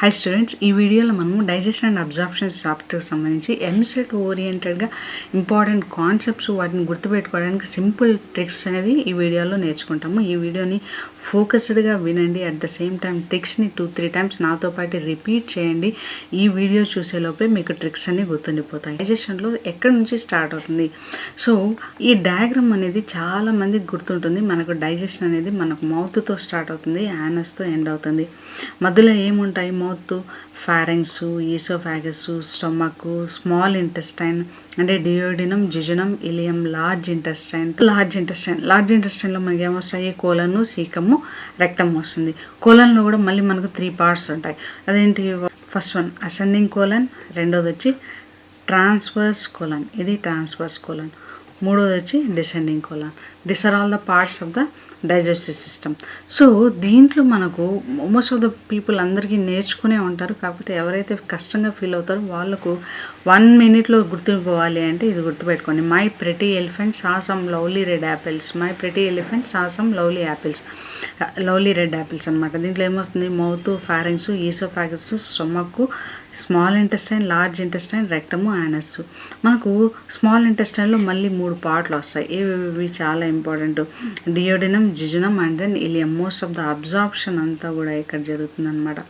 Hi students, ఈ వీడియోలో మనము డైజెషన్ అండ్ అబ్జార్ప్షన్ చాప్టర్కి సంబంధించి ఎంసెట్ ఓరియంటెడ్గా ఇంపార్టెంట్ కాన్సెప్ట్స్ వాటిని గుర్తుపెట్టుకోవడానికి సింపుల్ ట్రిక్స్ అనేవి ఈ వీడియోలో నేర్చుకుంటాము. ఈ వీడియోని ఫోకస్డ్గా వినండి. అట్ ద సేమ్ టైం ట్రిక్స్ని 2-3 టైమ్స్ నాతో పాటు రిపీట్ చేయండి. ఈ వీడియో చూసేలోపే మీకు ట్రిక్స్ అన్ని గుర్తుండిపోతాయి. డైజెషన్లో ఎక్కడి నుంచి స్టార్ట్ అవుతుంది? సో ఈ డయాగ్రామ్ అనేది చాలా మందికి గుర్తుంటుంది. మనకు డైజెషన్ అనేది మనకు మౌత్తో స్టార్ట్ అవుతుంది, యానస్తో ఎండ్ అవుతుంది. మధ్యలో ఏముంటాయి? Mouth, pharynx, oesophagus, stomach, small intestine అంటే డియోడినం, జిజునం, ఇలియం, లార్జ్ ఇంటెస్టైన్లో మనకి ఏమొస్తాయి? కోలన్, సీకము, రెక్టమ్ వస్తుంది. కోలన్లో కూడా మళ్ళీ మనకు 3 పార్ట్స్ ఉంటాయి. అదేంటి? ఫస్ట్ వన్ అసెండింగ్ కోలన్, రెండోది వచ్చి ట్రాన్స్వర్స్ కోలన్, ఇది ట్రాన్స్వర్స్ కోలన్, మూడోది వచ్చి descending colon. This are all the parts of the digestive system. So దీంట్లో మనకు మోస్ట్ ఆఫ్ ద పీపుల్ అందరికీ నేర్చుకునే ఉంటారు. కాకపోతే ఎవరైతే కష్టంగా ఫీల్ అవుతారో వాళ్ళకు 1 మినిట్లో గుర్తుండిపోవాలి అంటే ఇది గుర్తుపెట్టుకోండి. My pretty elephant saw some lovely red apples. My pretty elephant saw some lovely red apples అనమాట. దీంట్లో ఏమొస్తుంది? Mouth, pharynx, oesophagus, stomach, small intestine, large intestine, rectum, anus. మనకు స్మాల్ ఇంటెస్టైన్లో మళ్ళీ 3 పార్ట్లు వస్తాయి. ఇవి చాలా important. Duodenum, jejunum and then ileum. Most of the absorption అంతా కూడా ఇక్కడ జరుగుతుంది అనమాట.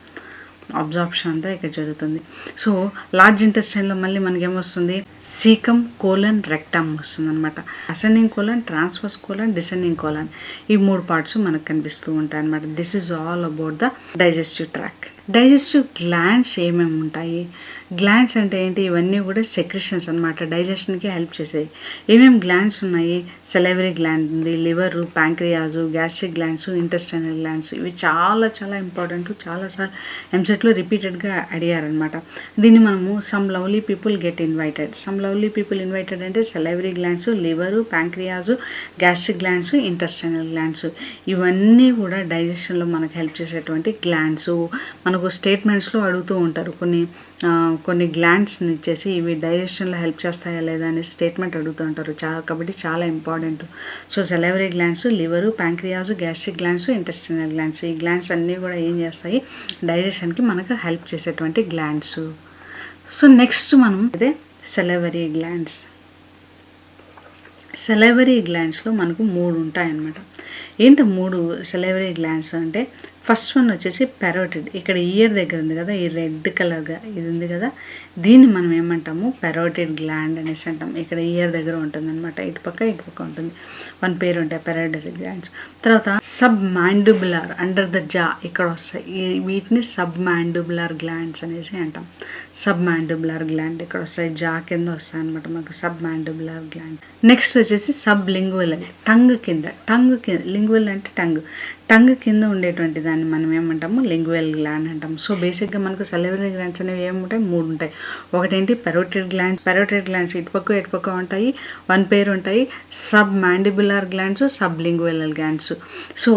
సో లార్జ్ ఇంటెస్టైన్లో మళ్ళీ మనకి ఏమొస్తుంది? సీకం, కోలన్, రెక్టమ్ వస్తుంది అనమాట. Ascending colon, transverse colon, descending colon, ఈ 3 పార్ట్స్ మనకు కనిపిస్తూ ఉంటాయి అనమాట. This is all about the digestive tract. Digestive glands ఏమేమి ఉంటాయి? గ్లాండ్స్ అంటే ఏంటి? ఇవన్నీ కూడా సెక్రెషన్స్ అనమాట, డైజెషన్కి హెల్ప్ చేసేవి. ఏమేమి గ్లాండ్స్ ఉన్నాయి? సెలైవరీ గ్లాండ్ ఉంది, liver, pancreas, gastric glands, intestinal glands. ఇవి చాలా చాలా ఇంపార్టెంట్. చాలాసార్లు ఎంసెట్లో రిపీటెడ్గా అడిగారనమాట. దీన్ని మనము some lovely people get invited. Some lovely people invited అంటే salivary glands, liver, pancreas, gastric glands, intestinal glands. ఇవన్నీ కూడా డైజెషన్లో మనకు హెల్ప్ చేసేటువంటి గ్లాండ్స్. మనకు స్టేట్మెంట్స్లో అడుగుతూ ఉంటారు కొన్ని గ్లాండ్స్ని ఇచ్చేసి ఇవి డైజెషన్లో హెల్ప్ చేస్తాయా లేదా అనే స్టేట్మెంట్ అడుగుతూ ఉంటారు. కాబట్టి చాలా ఇంపార్టెంట్. So salivary glands, liver, pancreas, gastric glands, intestinal glands, ఈ గ్లాండ్స్ అన్నీ కూడా ఏం చేస్తాయి? డైజెషన్కి మనకు హెల్ప్ చేసేటువంటి గ్లాండ్స్. సో నెక్స్ట్ మనం ఇదే సెలైవరీ గ్లాండ్స్. సెలైవరీ గ్లాండ్స్లో మనకు 3 ఉంటాయన్నమాట. ఏంటి 3 సెలైవరీ గ్లాండ్స్ అంటే? ఫస్ట్ వన్ వచ్చేసి పెరోటిడ్. ఇక్కడ ఇయర్ దగ్గర ఉంది కదా, ఈ రెడ్ కలర్గా ఇది ఉంది కదా, దీన్ని మనం ఏమంటాము? పెరోటిడ్ గ్లాండ్ అనేసి అంటాం. ఇక్కడ ఇయర్ దగ్గర ఉంటుంది అనమాట, ఇటు పక్క ఉంటుంది. 1 పేరు ఉంటాయి పెరోటిడ్ గ్లాండ్స్. తర్వాత సబ్ మాండిబులర్, అండర్ ద జా ఇక్కడ వస్తాయి. వీటిని సబ్ మాండిబులర్ గ్లాండ్స్ అనేసి అంటాం. సబ్ మాండిబులర్ గ్లాండ్ ఇక్కడ వస్తాయి, జా కింద వస్తాయి అనమాట మనకు సబ్ మాండిబులర్ గ్లాండ్. నెక్స్ట్ వచ్చేసి సబ్ లింగ్వల్, టంగ్ కింద. లింగ్వల్ అంటే టంగ్ కింద ఉండేటువంటి దాన్ని మనం ఏమంటాము? లింగ్వల్ గ్లాండ్ అంటాము. సో బేసిక్గా మనకు సెలైవరీ గ్లాండ్స్ అనేవి ఏముంటాయి? 3 ఉంటాయి. ఒకటేంటి? పెరోటిడ్ గ్లాండ్స్ ఇటుపక్క ఉంటాయి, 1 పేరు ఉంటాయి. Submandibular glands, sublingual glands. So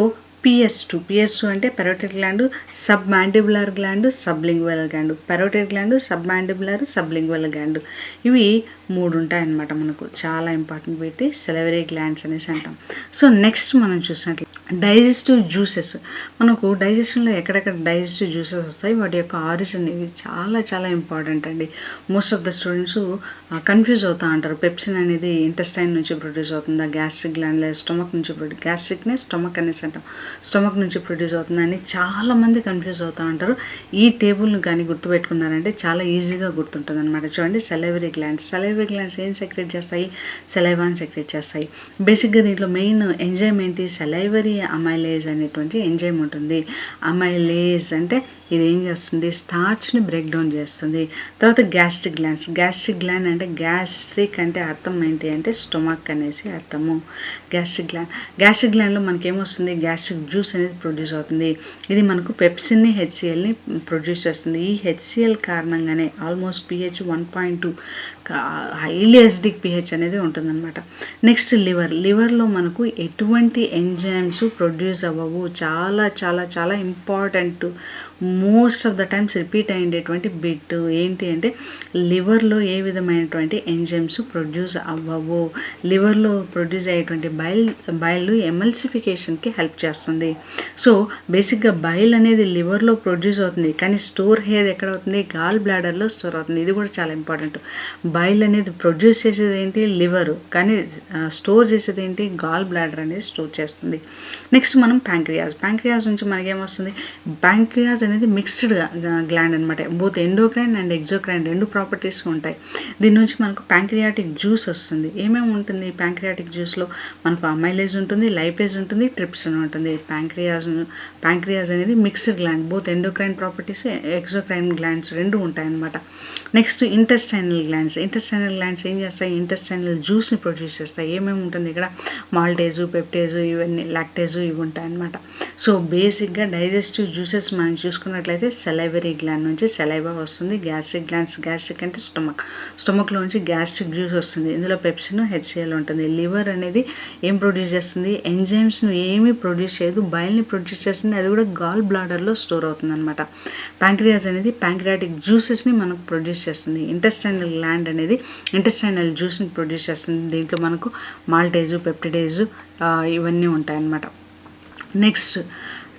PS2 అంటే parotid gland, submandibular gland, sublingual gland. Parotid gland, submandibular, sublingual gland, ఇవి 3 ఉంటాయి అన్నమాట. మనకు చాలా ఇంపార్టెంట్ పెట్టి సెలైవరీ గ్లాండ్స్ అనేసి అంటాం. సో నెక్స్ట్ మనం చూసినట్లు డైజెస్టివ్ జ్యూసెస్. మనకు డైజెషన్లో ఎక్కడెక్కడ డైజెస్టివ్ జ్యూసెస్ వస్తాయి, వాటి యొక్క ఆరిజిన్, ఇవి చాలా చాలా ఇంపార్టెంట్ అండి. Most of the students confuse అవుతూ ఉంటారు. పెప్సిన్ అనేది ఇంటెస్టైన్ నుంచి ప్రొడ్యూస్ అవుతుందా, గ్యాస్ట్రిక్ గ్లాండ్ లేదా స్టమక్ నుంచి గ్యాస్ట్రిక్ని స్టమక్ అనేసి అంటాం, స్టమక్ నుంచి ప్రొడ్యూస్ అవుతుందని చాలామంది కన్ఫ్యూజ్ అవుతూ ఉంటారు. ఈ టేబుల్ని కానీ గుర్తుపెట్టుకున్నారంటే చాలా ఈజీగా గుర్తుంటుంది అనమాట. చూడండి, సెలైవరీ గ్లాండ్స్ ఏం సెక్రెట్ చేస్తాయి? సెలైవాన్ సెక్రెట్ చేస్తాయి. బేసిక్గా దీంట్లో మెయిన్ ఎంజైమ్ ఏంటి? సెలైవరీ అమైలేజ్ అనేటువంటి ఎంజైమ్ ఉంటుంది. అమైలేజ్ అంటే ఇది ఏం చేస్తుంది? స్టార్చ్ని బ్రేక్ డౌన్ చేస్తుంది. తర్వాత గ్యాస్ట్రిక్ గ్లాండ్ అంటే గ్యాస్ట్రిక్ అంటే అర్థం ఏంటి అంటే స్టొమక్ అనేసి అర్థము. గ్యాస్ట్రిక్ గ్లాండ్లో మనకి ఏమొస్తుంది? గ్యాస్ట్రిక్ జ్యూస్ అనేది ప్రొడ్యూస్ అవుతుంది. ఇది మనకు పెప్సిన్ని, హెచ్సిఎల్ని ప్రొడ్యూస్ చేస్తుంది. ఈ హెచ్సిఎల్ కారణంగానే almost pH 1.2 highly acidic pH అనేది ఉంటుందన్నమాట. నెక్స్ట్ లివర్లో మనకు ఎటువంటి ఎంజైమ్స్ ప్రొడ్యూస్ అవ్వవు. చాలా చాలా చాలా important most of the times repeat అయ్యేటువంటి బిట్ ఏంటి అంటే లివర్లో ఏ విధమైనటువంటి ఎంజైమ్స్ ప్రొడ్యూస్ అవ్వవు. లివర్లో ప్రొడ్యూస్ అయ్యేటువంటి బైల్ ఎమల్సిఫికేషన్కి హెల్ప్ చేస్తుంది. సో బేసిక్గా బైల్ అనేది లివర్లో ప్రొడ్యూస్ అవుతుంది, కానీ స్టోర్ అయ్యేది ఎక్కడ అవుతుంది, గాల్ బ్లాడర్లో స్టోర్ అవుతుంది. ఇది కూడా చాలా ఇంపార్టెంట్. బైల్ అనేది ప్రొడ్యూస్ చేసేది ఏంటి, లివర్, కానీ స్టోర్ చేసేది ఏంటి, గాల్ బ్లాడర్ అనేది స్టోర్ చేస్తుంది. నెక్స్ట్ మనం ప్యాంక్రియాస్ నుంచి మనకేమొస్తుంది, ప్యాంక్రియాస్ అనేది మిక్స్డ్ గ్లాండ్ అనమాట. బోత్ ఎండోక్రైన్ అండ్ ఎగ్జోక్రైన్ రెండు ప్రాపర్టీస్ ఉంటాయి. దీని నుంచి మనకు ప్యాంక్రియాటిక్ జ్యూస్ వస్తుంది. ఏమేమి ఉంటుంది ప్యాంక్రియాటిక్ జ్యూస్లో, మనకు అమైలేజ్ ఉంటుంది, లైపేజ్ ఉంటుంది, ట్రిప్సిన్ ఉంటుంది. ప్యాంక్రియాస్ అనేది mixed gland, both endocrine properties exocrine glands రెండు ఉంటాయన్నమాట. నెక్స్ట్ ఇంటెస్టైనల్ గ్లాండ్స్ ఏం చేస్తాయి, ఇంటెస్టైనల్ జ్యూస్ని ప్రొడ్యూస్ చేస్తాయి. ఏమేమి ఉంటుంది ఇక్కడ, మాల్టేజు, పెప్టేజు, ఇవన్నీ లాక్టేజు ఇవి ఉంటాయి అన్నమాట. సో బేసిక్గా డైజెస్టివ్ జ్యూసెస్ మనం చూసుకున్నట్లయితే సెలైవరీ గ్లాండ్ నుంచి సెలైవా వస్తుంది. గ్యాస్ట్రిక్ అంటే స్టమక్లో నుంచి గ్యాస్ట్రిక్ జ్యూస్ వస్తుంది. ఇందులో పెప్సిన్, హెచ్సిఎల్ ఉంటుంది. లివర్ అనేది ఏం ప్రొడ్యూస్ చేస్తుంది, ఎంజైమ్స్ను ఏమీ ప్రొడ్యూస్ చేయదు, బైల్ని ప్రొడ్యూస్ చేస్తుంది. అది కూడా గాల్ బ్లాడర్లో స్టోర్ అవుతుంది అనమాట. ప్యాంక్రియాస్ అనేది ప్యాంక్రియాటిక్ జ్యూసెస్ని మనకు ప్రొడ్యూస్ చేస్తుంది. ఇంటెస్టైనల్ గ్లాండ్ అనేది ఇంటెస్టైనల్ జ్యూస్ని ప్రొడ్యూస్ చేస్తుంది. దీంట్లో మనకు మాల్టేజు, పెప్టిడేజు ఇవన్నీ ఉంటాయన్నమాట. Next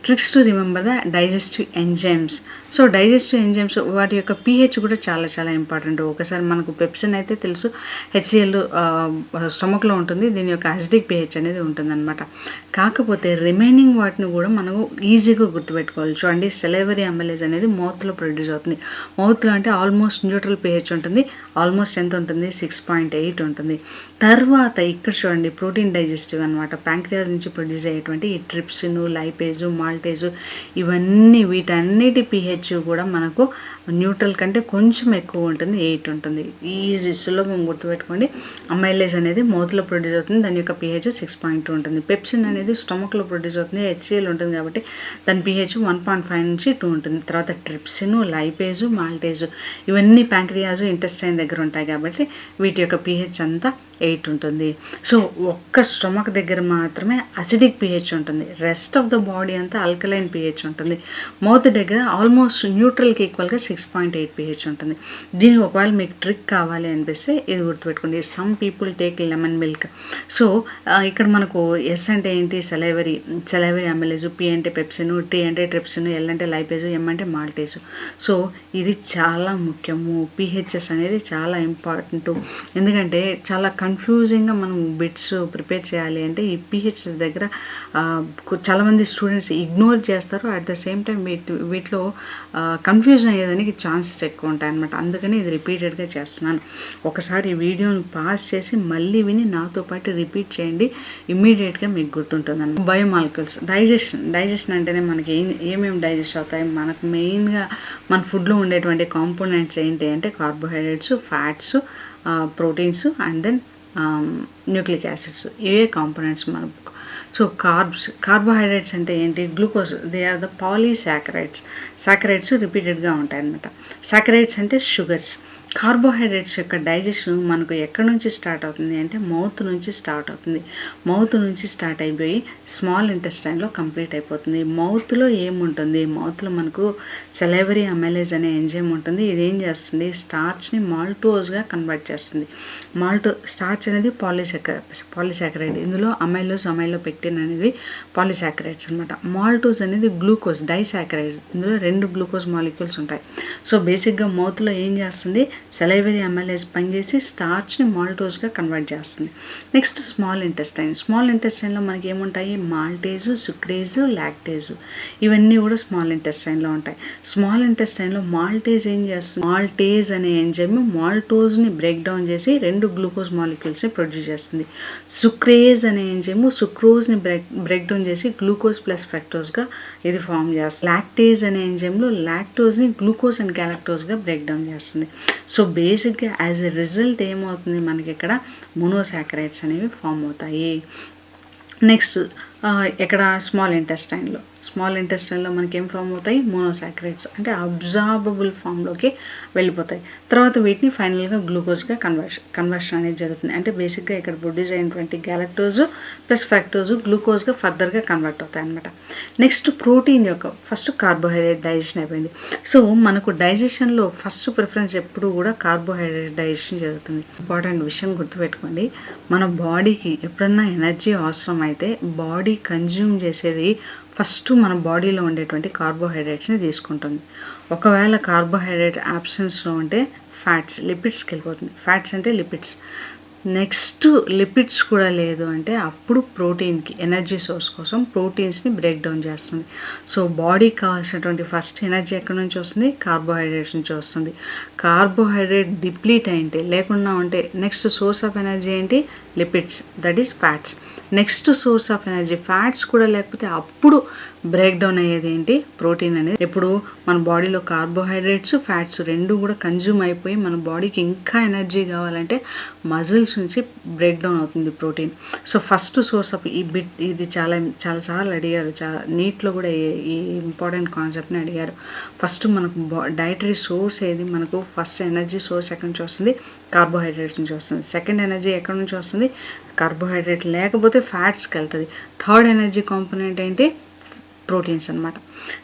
tricks to remember the digestive enzymes. So digestive enzymes వాటి యొక్క pH కూడా చాలా చాలా ఇంపార్టెంట్. ఒకసారి మనకు పెప్సిన్ అయితే తెలుసు, హెచ్సిఎల్ స్టమక్లో ఉంటుంది, దీని యొక్క అసిడిక్ pH అనేది ఉంటుందన్నమాట. కాకపోతే రిమైనింగ్ వాటిని కూడా మనము ఈజీగా గుర్తుపెట్టుకోవాలి. చూడండి, సెలైవరీ అమైలేజ్ అనేది మౌత్లో ప్రొడ్యూస్ అవుతుంది. మౌత్లో అంటే ఆల్మోస్ట్ న్యూట్రల్ pH ఉంటుంది. ఆల్మోస్ట్ ఎంత ఉంటుంది, 6.8 ఉంటుంది. తర్వాత ఇక్కడ చూడండి, ప్రోటీన్ డైజెస్టివ్ అనమాట. ప్యాంక్రియాస్ నుంచి ప్రొడ్యూస్ అయ్యేటువంటి ఈ ట్రిప్సిన్, లైపేజు, మాల్టేజు ఇవన్నీ వీటన్నిటి pH కూడా మనకు న్యూట్రల్ కంటే కొంచెం ఎక్కువ ఉంటుంది, 8 ఉంటుంది. ఈజీ సులభం గుర్తుపెట్టుకోండి. అమైలేజ్ అనేది మౌత్లో ప్రొడ్యూస్ అవుతుంది, దాని యొక్క pH 6.2 ఉంటుంది. పెప్సిన్ అనేది స్టమక్లో ప్రొడ్యూస్ అవుతుంది, హెచ్సిఎల్ ఉంటుంది కాబట్టి దాని pH 1.5 నుంచి 2 ఉంటుంది. తర్వాత ట్రిప్సిన్, లైపేజు, మాల్టేజు ఇవన్నీ ప్యాంక్రియాస్, ఇంటెస్టైన్ దగ్గర ఉంటాయి కాబట్టి వీటి యొక్క pH అంతా 8 ఉంటుంది. సో ఒక్క స్టమక్ దగ్గర మాత్రమే అసిడిక్ pH ఉంటుంది, రెస్ట్ ఆఫ్ ద బాడీ అంతా ఆల్కలైన్ pH ఉంటుంది. మౌత్ దగ్గర ఆల్మోస్ట్ న్యూట్రల్కి ఈక్వల్గా 6.8 pH ఉంటుంది. దీనికి ఒకవేళ మీకు ట్రిక్ కావాలి అనిపిస్తే ఇది గుర్తుపెట్టుకోండి. Some people take lemon milk. So ఇక్కడ మనకు ఎస్ అంటే ఏంటి, సెలైవరీ అమైలేజ్, పి అంటే పెప్సిన్, టీ అంటే ట్రిప్సిన్, ఎల్ అంటే లైపేజ్, ఎం అంటే మాల్టేజ్. సో ఇది చాలా ముఖ్యము. pHs అనేది చాలా ఇంపార్టెంట్. ఎందుకంటే చాలా కన్ఫ్యూజింగ్గా మనం బిట్స్ ప్రిపేర్ చేయాలి అంటే ఈ pH దగ్గర చాలామంది స్టూడెంట్స్ ఇగ్నోర్ చేస్తారు. అట్ ద సేమ్ టైం వీటిలో కన్ఫ్యూజన్ అయ్యేదానికి ఛాన్సెస్ ఎక్కువ ఉంటాయి అన్నమాట. అందుకని ఇది రిపీటెడ్గా చేస్తున్నాను. ఒకసారి ఈ వీడియోను పాస్ చేసి మళ్ళీ విని నాతో పాటు రిపీట్ చేయండి, ఇమ్మీడియట్గా మీకు గుర్తుంటుందండి. బయోమాలిక్యూల్స్, డైజెషన్ అంటేనే మనకి ఏమేమి డైజెస్ట్ అవుతాయి, మనకు మెయిన్గా మన ఫుడ్లో ఉండేటువంటి కాంపోనెంట్స్ ఏంటి అంటే carbohydrates, fats, proteins and then nucleic acids, ఇవే కాంపోనెంట్స్ మనకు. సో కార్బోహైడ్రేట్స్ అంటే ఏంటి, glucose, they are the saccharides రిపీటెడ్గా ఉంటాయన్నమాట. సాకరైడ్స్ అంటే షుగర్స్. కార్బోహైడ్రేట్స్ యొక్క డైజెషన్ మనకు ఎక్కడి నుంచి స్టార్ట్ అవుతుంది అంటే మౌత్ నుంచి స్టార్ట్ అవుతుంది. మౌత్ నుంచి స్టార్ట్ అయిపోయి స్మాల్ ఇంటెస్టైన్లో కంప్లీట్ అయిపోతుంది. మౌత్లో ఏముంటుంది, మౌత్లో మనకు సెలైవరీ అమైలేజ్ అనే ఎంజైమ్ ఉంటుంది. ఇది ఏం చేస్తుంది, స్టార్చ్ని మాల్టోజ్గా కన్వర్ట్ చేస్తుంది. స్టార్చ్ అనేది పాలిసాకరైడ్. ఇందులో అమైలోపెక్టిన్ అనేది పాలిసాకరైడ్స్ అనమాట. మాల్టోజ్ అనేది గ్లూకోజ్, డైసాకరైడ్. ఇందులో 2 గ్లూకోజ్ మాలిక్యూల్స్ ఉంటాయి. సో బేసిక్గా మౌత్లో ఏం చేస్తుంది, సెలైవరీ అమైలేజ్ పనిచేసి స్టార్చ్ని మాల్టోజ్గా కన్వర్ట్ చేస్తుంది. నెక్స్ట్ స్మాల్ ఇంటెస్టైన్లో మనకి ఏముంటాయి, మాల్టేజు, సుక్రేజు, లాక్టేజు ఇవన్నీ కూడా స్మాల్ ఇంటెస్టైన్లో ఉంటాయి. స్మాల్ ఇంటెస్టైన్లో మాల్టేజ్ ఏం చేస్తుంది, మాల్టేజ్ అనే ఎంజైమ్ మాల్టోజ్ని బ్రేక్ డౌన్ చేసి 2 గ్లూకోజ్ మాలిక్యూల్స్ని ప్రొడ్యూస్ చేస్తుంది. సుక్రేజ్ అనే ఎంజైమ్ సుక్రోజ్ని బ్రేక్ డౌన్ చేసి గ్లూకోజ్ ప్లస్ ఫ్రక్టోజ్గా ఇది ఫామ్ చేస్తుంది. లాక్టేజ్ అనే ఎంజైమ్లో లాక్టోజ్ని గ్లూకోజ్ అండ్ గ్యాలక్టోజ్గా బ్రేక్ డౌన్ చేస్తుంది. సో బేసిక్గా యాజ్ ఎ రిజల్ట్ ఏమవుతుంది, మనకి ఇక్కడ మోనోసాకరైడ్స్ అనేవి ఫామ్ అవుతాయి. నెక్స్ట్ ఇక్కడ స్మాల్ స్మాల్ ఇంటెస్టైన్లో మనకి ఏం ఫామ్ అవుతాయి, మోనోసాక్రైడ్స్, అంటే అబ్జార్బబుల్ ఫామ్లోకి వెళ్ళిపోతాయి. తర్వాత వీటిని ఫైనల్గా గ్లూకోజ్గా కన్వర్షన్ అనేది జరుగుతుంది. అంటే బేసిక్గా ఇక్కడ ప్రొడ్యూస్ అయినటువంటి గ్యాలక్టోజ్ ప్లస్ ఫ్రక్టోజ్ గ్లూకోజ్గా ఫర్దర్గా కన్వర్ట్ అవుతాయి అనమాట. నెక్స్ట్ ప్రోటీన్ యొక్క ఫస్ట్ కార్బోహైడ్రేట్ డైజెషన్ అయిపోయింది. సో మనకు డైజెషన్లో ఫస్ట్ ప్రిఫరెన్స్ ఎప్పుడు కూడా కార్బోహైడ్రేట్ డైజెషన్ జరుగుతుంది. ఇంపార్టెంట్ విషయం గుర్తుపెట్టుకోండి, మన బాడీకి ఎప్పుడన్నా ఎనర్జీ అవసరం అయితే బాడీ కన్జ్యూమ్ చేసేది ఫస్ట్ మన బాడీలో ఉండేటువంటి కార్బోహైడ్రేట్స్ని తీసుకుంటుంది. ఒకవేళ కార్బోహైడ్రేట్ యాబ్సెన్స్లో ఉంటే ఫ్యాట్స్, లిపిడ్స్కి వెళ్ళిపోతుంది. ఫ్యాట్స్ అంటే లిపిడ్స్. నెక్స్ట్ లిపిడ్స్ కూడా లేదు అంటే అప్పుడు ప్రోటీన్కి ఎనర్జీ సోర్స్ కోసం ప్రోటీన్స్ని బ్రేక్ డౌన్ చేస్తుంది. సో బాడీకి కావాల్సినటువంటి ఫస్ట్ ఎనర్జీ ఎక్కడి నుంచి వస్తుంది, కార్బోహైడ్రేట్స్ నుంచి వస్తుంది. కార్బోహైడ్రేట్ డిప్లీట్ అయింటే లేకుండా ఉంటే నెక్స్ట్ సోర్స్ ఆఫ్ ఎనర్జీ ఏంటి, lipids, that is fats. Next source of energy fats కూడా లేకపోతే అప్పుడు బ్రేక్ డౌన్ అయ్యేది ఏంటి, ప్రోటీన్ అనేది. ఇప్పుడు మన బాడీలో కార్బోహైడ్రేట్స్ ఫ్యాట్స్ రెండు కూడా కన్జ్యూమ్ అయిపోయి మన బాడీకి ఇంకా ఎనర్జీ కావాలంటే మజిల్స్ నుంచి బ్రేక్ డౌన్ అవుతుంది protein. So first source of ఇది చాలాసార్లు అడిగారు, నీట్లో కూడా ఈ ఇంపార్టెంట్ కాన్సెప్ట్ని అడిగారు. ఫస్ట్ మనకు డైటరీ సోర్స్ ఏది, మనకు ఫస్ట్ ఎనర్జీ సోర్స్ ఎక్కడి నుంచి వస్తుంది, కార్బోహైడ్రేట్స్ నుంచి వస్తుంది. సెకండ్ ఎనర్జీ ఎక్కడి నుంచి వస్తుంది, కార్బోహైడ్రేట్ లేకపోతే ఫ్యాట్స్కి వెళ్తుంది. థర్డ్ ఎనర్జీ కాంపోనెంట్ ఏంటి, ప్రోటీన్స్ అనమాట.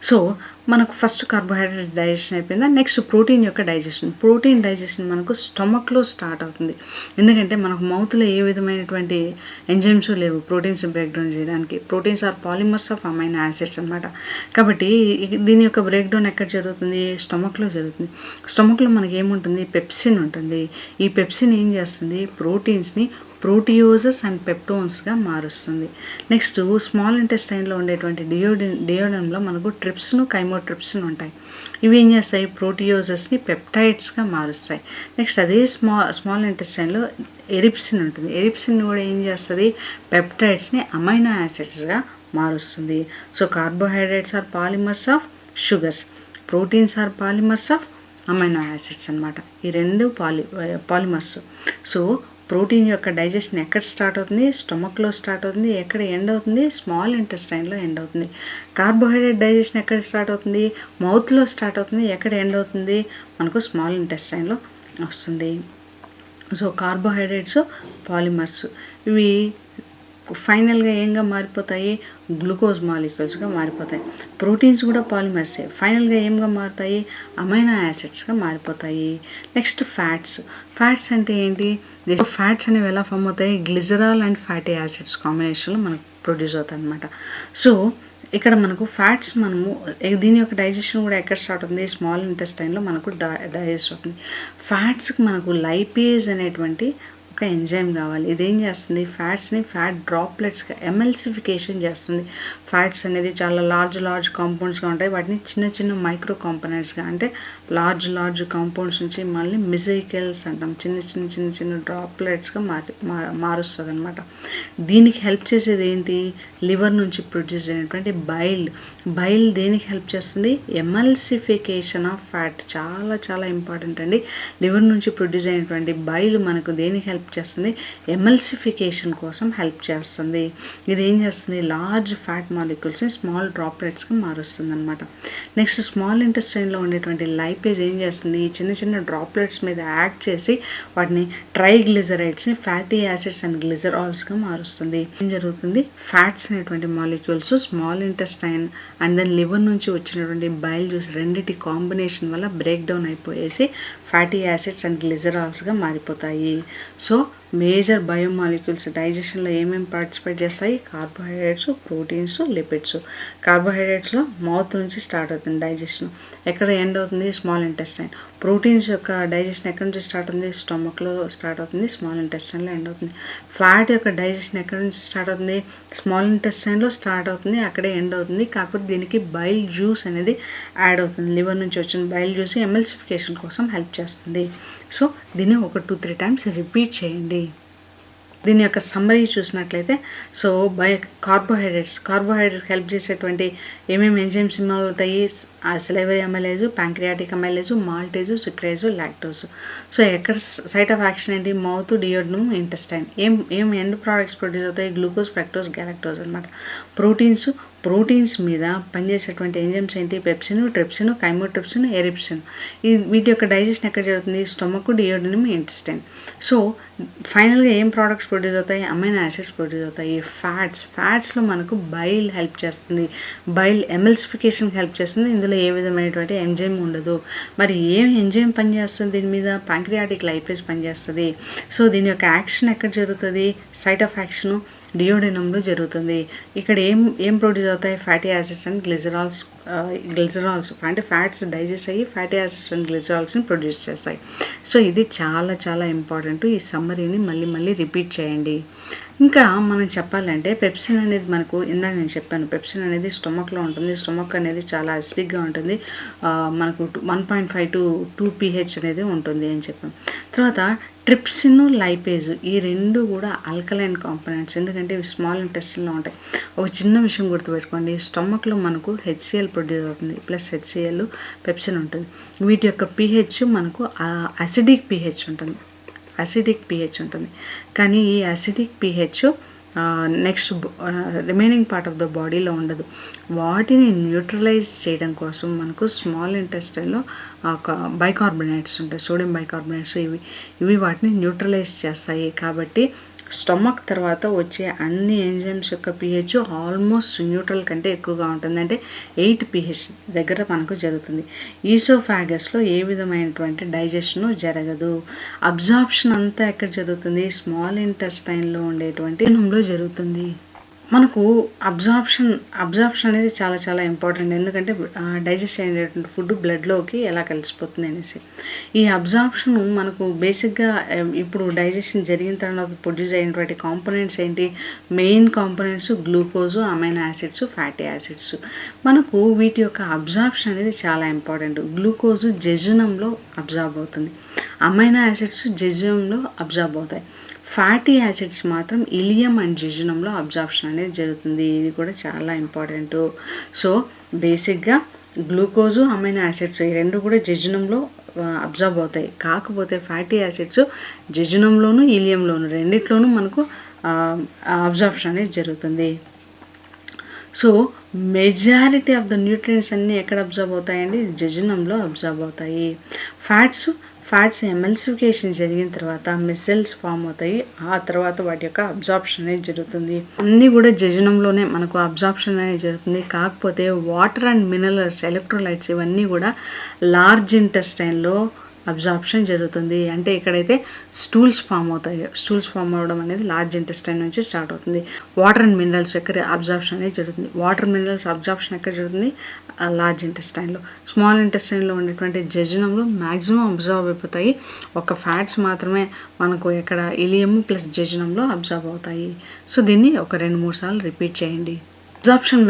సో మనకు ఫస్ట్ కార్బోహైడ్రేట్ డైజెషన్ అయిపోయిందా, నెక్స్ట్ ప్రోటీన్ యొక్క డైజెషన్. ప్రోటీన్ డైజెషన్ మనకు స్టమక్లో స్టార్ట్ అవుతుంది. ఎందుకంటే మనకు మౌత్లో ఏ విధమైనటువంటి ఎంజైమ్స్ లేవు ప్రోటీన్స్ బ్రేక్ డౌన్ చేయడానికి. Proteins are polymers of amino acids అనమాట. కాబట్టి దీని యొక్క బ్రేక్ డౌన్ ఎక్కడ జరుగుతుంది, స్టమక్లో జరుగుతుంది. స్టమక్లో మనకి ఏముంటుంది, పెప్సిన్ ఉంటుంది. ఈ పెప్సిన్ ఏం చేస్తుంది, ప్రోటీన్స్ని ప్రోటియోజస్ అండ్ పెప్టోన్స్గా మారుస్తుంది. నెక్స్ట్ స్మాల్ ఇంటెస్టైన్లో ఉండేటువంటి డియోడెన్లో మనకు ట్రిప్స్ను కైమోట్రిప్స్ను ఉంటాయి. ఇవి ఏం చేస్తాయి, ప్రోటియోజస్ని పెప్టైడ్స్గా మారుస్తాయి. నెక్స్ట్ అదే స్మాల్ ఇంటెస్టైన్లో ఎరిప్సిన్ ఉంటుంది. ఎరిప్సిన్ కూడా ఏం చేస్తుంది, పెప్టైడ్స్ని అమైనో యాసిడ్స్గా మారుస్తుంది. So carbohydrates are polymers of sugars, proteins are polymers of amino acids అనమాట. ఈ రెండు పాలిమర్స్. సో ప్రోటీన్ యొక్క డైజెషన్ ఎక్కడ స్టార్ట్ అవుతుంది, స్టమక్లో స్టార్ట్ అవుతుంది. ఎక్కడ ఎండ్ అవుతుంది, స్మాల్ ఇంటెస్టైన్లో ఎండ్ అవుతుంది. కార్బోహైడ్రేట్ డైజెషన్ ఎక్కడ స్టార్ట్ అవుతుంది, మౌత్లో స్టార్ట్ అవుతుంది. ఎక్కడ ఎండ్ అవుతుంది, మనకు స్మాల్ ఇంటెస్టైన్లో వస్తుంది. సో కార్బోహైడ్రేట్స్ పాలిమర్స్, ఇవి ఫైనల్గా ఏంగా మారిపోతాయి, గ్లూకోజ్ మాలిక్యూల్స్గా మారిపోతాయి. ప్రోటీన్స్ కూడా పాలిమర్సే, ఫైనల్గా ఏంగా మారుతాయి, అమైనో యాసిడ్స్గా మారిపోతాయి. Next fats. ఫ్యాట్స్ అంటే ఏంటి, ఫ్యాట్స్ అనేవి ఎలా ఫామ్ అవుతాయి, గ్లిజరాల్ అండ్ ఫ్యాటీ యాసిడ్స్ కాంబినేషన్లో మనకు ప్రొడ్యూస్ అవుతాయి అనమాట. సో ఇక్కడ మనకు ఫ్యాట్స్ మనము దీని యొక్క డైజెషన్ కూడా ఎక్కడ స్టార్ట్ అవుతుంది, స్మాల్ ఇంటెస్టైన్లో మనకు డైజెస్ట్ అవుతుంది. ఫ్యాట్స్కి మనకు లైపేజ్ అనేటువంటి ఒక ఎంజైమ్ కావాలి. ఇదేం చేస్తుంది, ఫ్యాట్స్ని ఫ్యాట్ డ్రాప్లెట్స్గా ఎమల్సిఫికేషన్ చేస్తుంది. ఫ్యాట్స్ అనేది చాలా లార్జ్ కాంపౌండ్స్గా ఉంటాయి. వాటిని చిన్న చిన్న మైక్రో కాంపోనెంట్స్గా, అంటే లార్జ్ కాంపౌండ్స్ నుంచి మళ్ళీ మిజైకల్స్ అంటాం, చిన్న డ్రాప్లెట్స్గా మారుస్తుంది అనమాట. దీనికి హెల్ప్ చేసేది ఏంటి, లివర్ నుంచి ప్రొడ్యూస్ అయినటువంటి బైల్ దేనికి హెల్ప్ చేస్తుంది, ఎమల్సిఫికేషన్ ఆఫ్ ఫ్యాట్. చాలా ఇంపార్టెంట్ అండి. లివర్ నుంచి ప్రొడ్యూస్ అయినటువంటి బైల్ మనకు దేనికి హెల్ప్ చేస్తుంది, ఎమల్సిఫికేషన్ కోసం హెల్ప్ చేస్తుంది. ఇది ఏం చేస్తుంది, లార్జ్ ఫ్యాట్ మాలిక్యూల్స్ని స్మాల్ డ్రాప్లెట్స్గా మారుస్తుంది అనమాట. నెక్స్ట్ స్మాల్ ఇంటెస్టైన్లో ఉండేటువంటి లైపేజ్ ఏం చేస్తుంది, చిన్న డ్రాప్లెట్స్ మీద యాక్ట్ చేసి వాటిని ట్రైగ్లిజరైడ్స్ని ఫ్యాటీ యాసిడ్స్ అండ్ గ్లిజరాల్స్గా మారుస్తుంది. ఏం జరుగుతుంది, ఫ్యాట్స్ అనేటువంటి molecules small intestine and then liver నుంచి వచ్చినటువంటి బైల్ జ్యూస్ రెండిటి కాంబినేషన్ వల్ల బ్రేక్ డౌన్ అయిపోయేసి ఫ్యాటీ యాసిడ్స్ అండ్ గ్లిజరాల్స్గా మారిపోతాయి. సో మేజర్ బయోమాలిక్యూల్స్ డైజెషన్లో ఏమేమి పార్టిసిపేట్ చేస్తాయి, కార్బోహైడ్రేట్స్, ప్రోటీన్స్, లిపిడ్స్. కార్బోహైడ్రేట్స్లో మౌత్ నుంచి స్టార్ట్ అవుతుంది డైజెషన్, ఎక్కడ ఎండ్ అవుతుంది, స్మాల్ ఇంటెస్టైన్. ప్రోటీన్స్ యొక్క డైజెషన్ ఎక్కడి నుంచి స్టార్ట్ అవుతుంది, స్టమక్లో స్టార్ట్ అవుతుంది, స్మాల్ ఇంటెస్టైన్లో ఎండ్ అవుతుంది. ఫ్యాట్ యొక్క డైజెషన్ ఎక్కడి నుంచి స్టార్ట్ అవుతుంది, స్మాల్ ఇంటెస్టైన్లో స్టార్ట్ అవుతుంది, అక్కడే ఎండ్ అవుతుంది. కాకపోతే దీనికి బైల్ జ్యూస్ అనేది యాడ్ అవుతుంది. లివర్ నుంచి వచ్చిన బైల్ జ్యూస్ ఎమల్సిఫికేషన్ కోసం హెల్ప్ చేస్తుంది. సో దీన్ని 1-2-3 టైమ్స్ రిపీట్ చేయండి. దీని యొక్క సమ్మరీ చూసినట్లయితే, సో కార్బోహైడ్రేట్స్ హెల్ప్ చేసేటువంటి ఏమేమి ఎంజైమ్స్ ఇన్వాల్వ్ అవుతాయి, salivary amylase, pancreatic amylase, maltase, sucrase, lactose. So ఎక్కడ సైట్ ఆఫ్ యాక్షన్ ఏంటి? Mouth, duodenum, intestine. ఏం ఎండ్ ప్రోడక్ట్స్ ప్రొడ్యూస్ అవుతాయి? గ్లూకోజ్, ఫ్రక్టోజ్, గ్యాలక్టోజ్ అనమాట. ప్రోటీన్స్ మీద పనిచేసేటువంటి ఎంజైమ్స్ ఏంటి? Pepsin, trypsin, chymotrypsin, erepsin. వీటి యొక్క డైజెషన్ ఎక్కడ జరుగుతుంది? Stomach, డియోడనమ్, intestine. సో ఫైనల్గా ఏం ప్రోడక్ట్స్ ప్రొడ్యూస్ అవుతాయి? అమైనో యాసిడ్స్ ప్రొడ్యూస్ అవుతాయి. ఫ్యాట్స్లో మనకు బైల్ హెల్ప్ చేస్తుంది, బైల్ ఎమల్సిఫికేషన్కి హెల్ప్ చేస్తుంది. ఇందులో ఏ విధమైనటువంటి ఎంజైమ్ ఉండదు. మరి ఏం ఎంజైమ్ పనిచేస్తుంది దీని మీద? ప్యాంక్రియాటిక్ లైపేజ్ పనిచేస్తుంది. సో దీని యొక్క యాక్షన్ ఎక్కడ జరుగుతుంది? సైట్ ఆఫ్ యాక్షను డియోడెనమ్లో జరుగుతుంది. ఇక్కడ ఏం ప్రొడ్యూస్ అవుతాయి? ఫ్యాటీ యాసిడ్స్ అండ్ గ్లిజరాల్స్ అంటే ఫ్యాట్స్ డైజెస్ట్ అయ్యి ఫ్యాటీ యాసిడ్స్ అండ్ గ్లిజరాల్స్ని ప్రొడ్యూస్ చేస్తాయి. సో ఇది చాలా చాలా ఇంపార్టెంట్. ఈ సమ్మరీని మళ్ళీ రిపీట్ చేయండి. ఇంకా మనం చెప్పాలంటే పెప్సిన్ అనేది మనకు ఇందాక నేను చెప్పాను, పెప్సిన్ అనేది స్టొమక్లో ఉంటుంది. స్టొమక్ అనేది చాలా అసిడిక్గా ఉంటుంది. మనకు 1.5 to 2 pH అనేది ఉంటుంది అని చెప్పాను. తర్వాత ట్రిప్సిన్, లైపేజ్ ఈ రెండు కూడా ఆల్కలైన్ కాంపోనెంట్స్, ఎందుకంటే ఇవి స్మాల్ ఇంటెస్టైన్లో ఉంటాయి. ఒక చిన్న విషయం గుర్తుపెట్టుకోండి, స్టొమక్లో మనకు HCl ప్రొడ్యూస్ అవుతుంది, ప్లస్ HCl పెప్సిన్ ఉంటుంది. వీటి యొక్క pH మనకు అసిడిక్ pH ఉంటుంది. కానీ ఈ acidic pH next remaining part of the బాడీలో ఉండదు. వాటిని న్యూట్రలైజ్ చేయడం కోసం మనకు స్మాల్ ఇంటెస్టైన్లో ఒక బైకార్బోనేట్స్ ఉంటాయి, సోడియం బైకార్బోనేట్స్. ఇవి వాటిని న్యూట్రలైజ్ చేస్తాయి. కాబట్టి స్టొమక్ తర్వాత వచ్చే అన్ని ఎంజైమ్స్ యొక్క pH ఆల్మోస్ట్ న్యూట్రల్ కంటే ఎక్కువగా ఉంటుంది. అంటే 8 pH దగ్గర మనకు జరుగుతుంది. ఈసోఫాగస్లో ఏ విధమైనటువంటి డైజెషను జరగదు. అబ్జార్ప్షన్ అంతా ఎక్కడ జరుగుతుంది? స్మాల్ ఇంటెస్టైన్లో ఉండేటువంటి లో జరుగుతుంది. మనకు అబ్జార్ప్షన్ అనేది చాలా చాలా ఇంపార్టెంట్, ఎందుకంటే డైజెస్ట్ అయ్యేటువంటి ఫుడ్ బ్లడ్లోకి ఎలా కలిసిపోతుంది అనేసి. ఈ అబ్జార్ప్షన్ మనకు బేసిక్గా ఇప్పుడు డైజెషన్ జరిగిన తర్వాత ప్రొడ్యూస్ అయినటువంటి కాంపోనెంట్స్ ఏంటి? Main components glucose, amino acids, fatty acids. మనకు వీటి యొక్క అబ్జార్ప్షన్ అనేది చాలా ఇంపార్టెంట్. గ్లూకోజు జెజునంలో అబ్జార్బ్ అవుతుంది, అమైనో యాసిడ్స్ జెజునంలో అబ్జార్బ్ అవుతాయి. ఫ్యాటీ యాసిడ్స్ మాత్రం ఇలియం అండ్ జెజునంలో అబ్జార్ప్షన్ అనేది జరుగుతుంది. ఇది కూడా చాలా ఇంపార్టెంట్. సో బేసిక్గా గ్లూకోజు, అమైనో యాసిడ్స్ ఈ రెండు కూడా జెజునంలో అబ్జార్బ్ అవుతాయి. కాకపోతే ఫ్యాటీ యాసిడ్స్ జెజునంలోను, ఇలియంలోను రెండిట్లోనూ మనకు అబ్జార్ప్షన్ అనేది జరుగుతుంది. So majority of the nutrients అన్నీ ఎక్కడ అబ్జార్బ్ అవుతాయండి? జెజునంలో అబ్జార్బ్ అవుతాయి. ఫ్యాట్స్ ఎమల్సిఫికేషన్ జరిగిన తర్వాత మిసెల్స్ ఫామ్ అవుతాయి. ఆ తర్వాత వాటి యొక్క అబ్జార్ప్షన్ అనేది జరుగుతుంది. అన్నీ కూడా జెజునంలోనే మనకు అబ్జార్ప్షన్ అనేది జరుగుతుంది. కాకపోతే వాటర్ అండ్ మినరల్స్, ఎలక్ట్రోలైట్స్ ఇవన్నీ కూడా లార్జ్ ఇంటెస్టైన్లో అబ్జార్ప్షన్ జరుగుతుంది. అంటే ఇక్కడైతే స్టూల్స్ ఫామ్ అవుతాయి. స్టూల్స్ ఫామ్ అవ్వడం అనేది లార్జ్ ఇంటెస్టైన్ నుంచి స్టార్ట్ అవుతుంది. వాటర్ అండ్ మినరల్స్ ఎక్కడ అబ్జార్ప్షన్ అనేది జరుగుతుంది? వాటర్ మినరల్స్ అబ్జార్ప్షన్ ఎక్కడ జరుగుతుంది? లార్జ్ ఇంటెస్టైన్లో. స్మాల్ ఇంటెస్టైన్లో ఉండేటువంటి జెజునంలో మ్యాక్సిమం అబ్జర్వ్ అయిపోతాయి. ఒక ఫ్యాట్స్ మాత్రమే మనకు ఎక్కడ ఇలియము ప్లస్ జెజునంలో అబ్జర్వ్ అవుతాయి. సో దీన్ని ఒక 2-3 సార్లు రిపీట్ చేయండి. అబ్జార్ప్షన్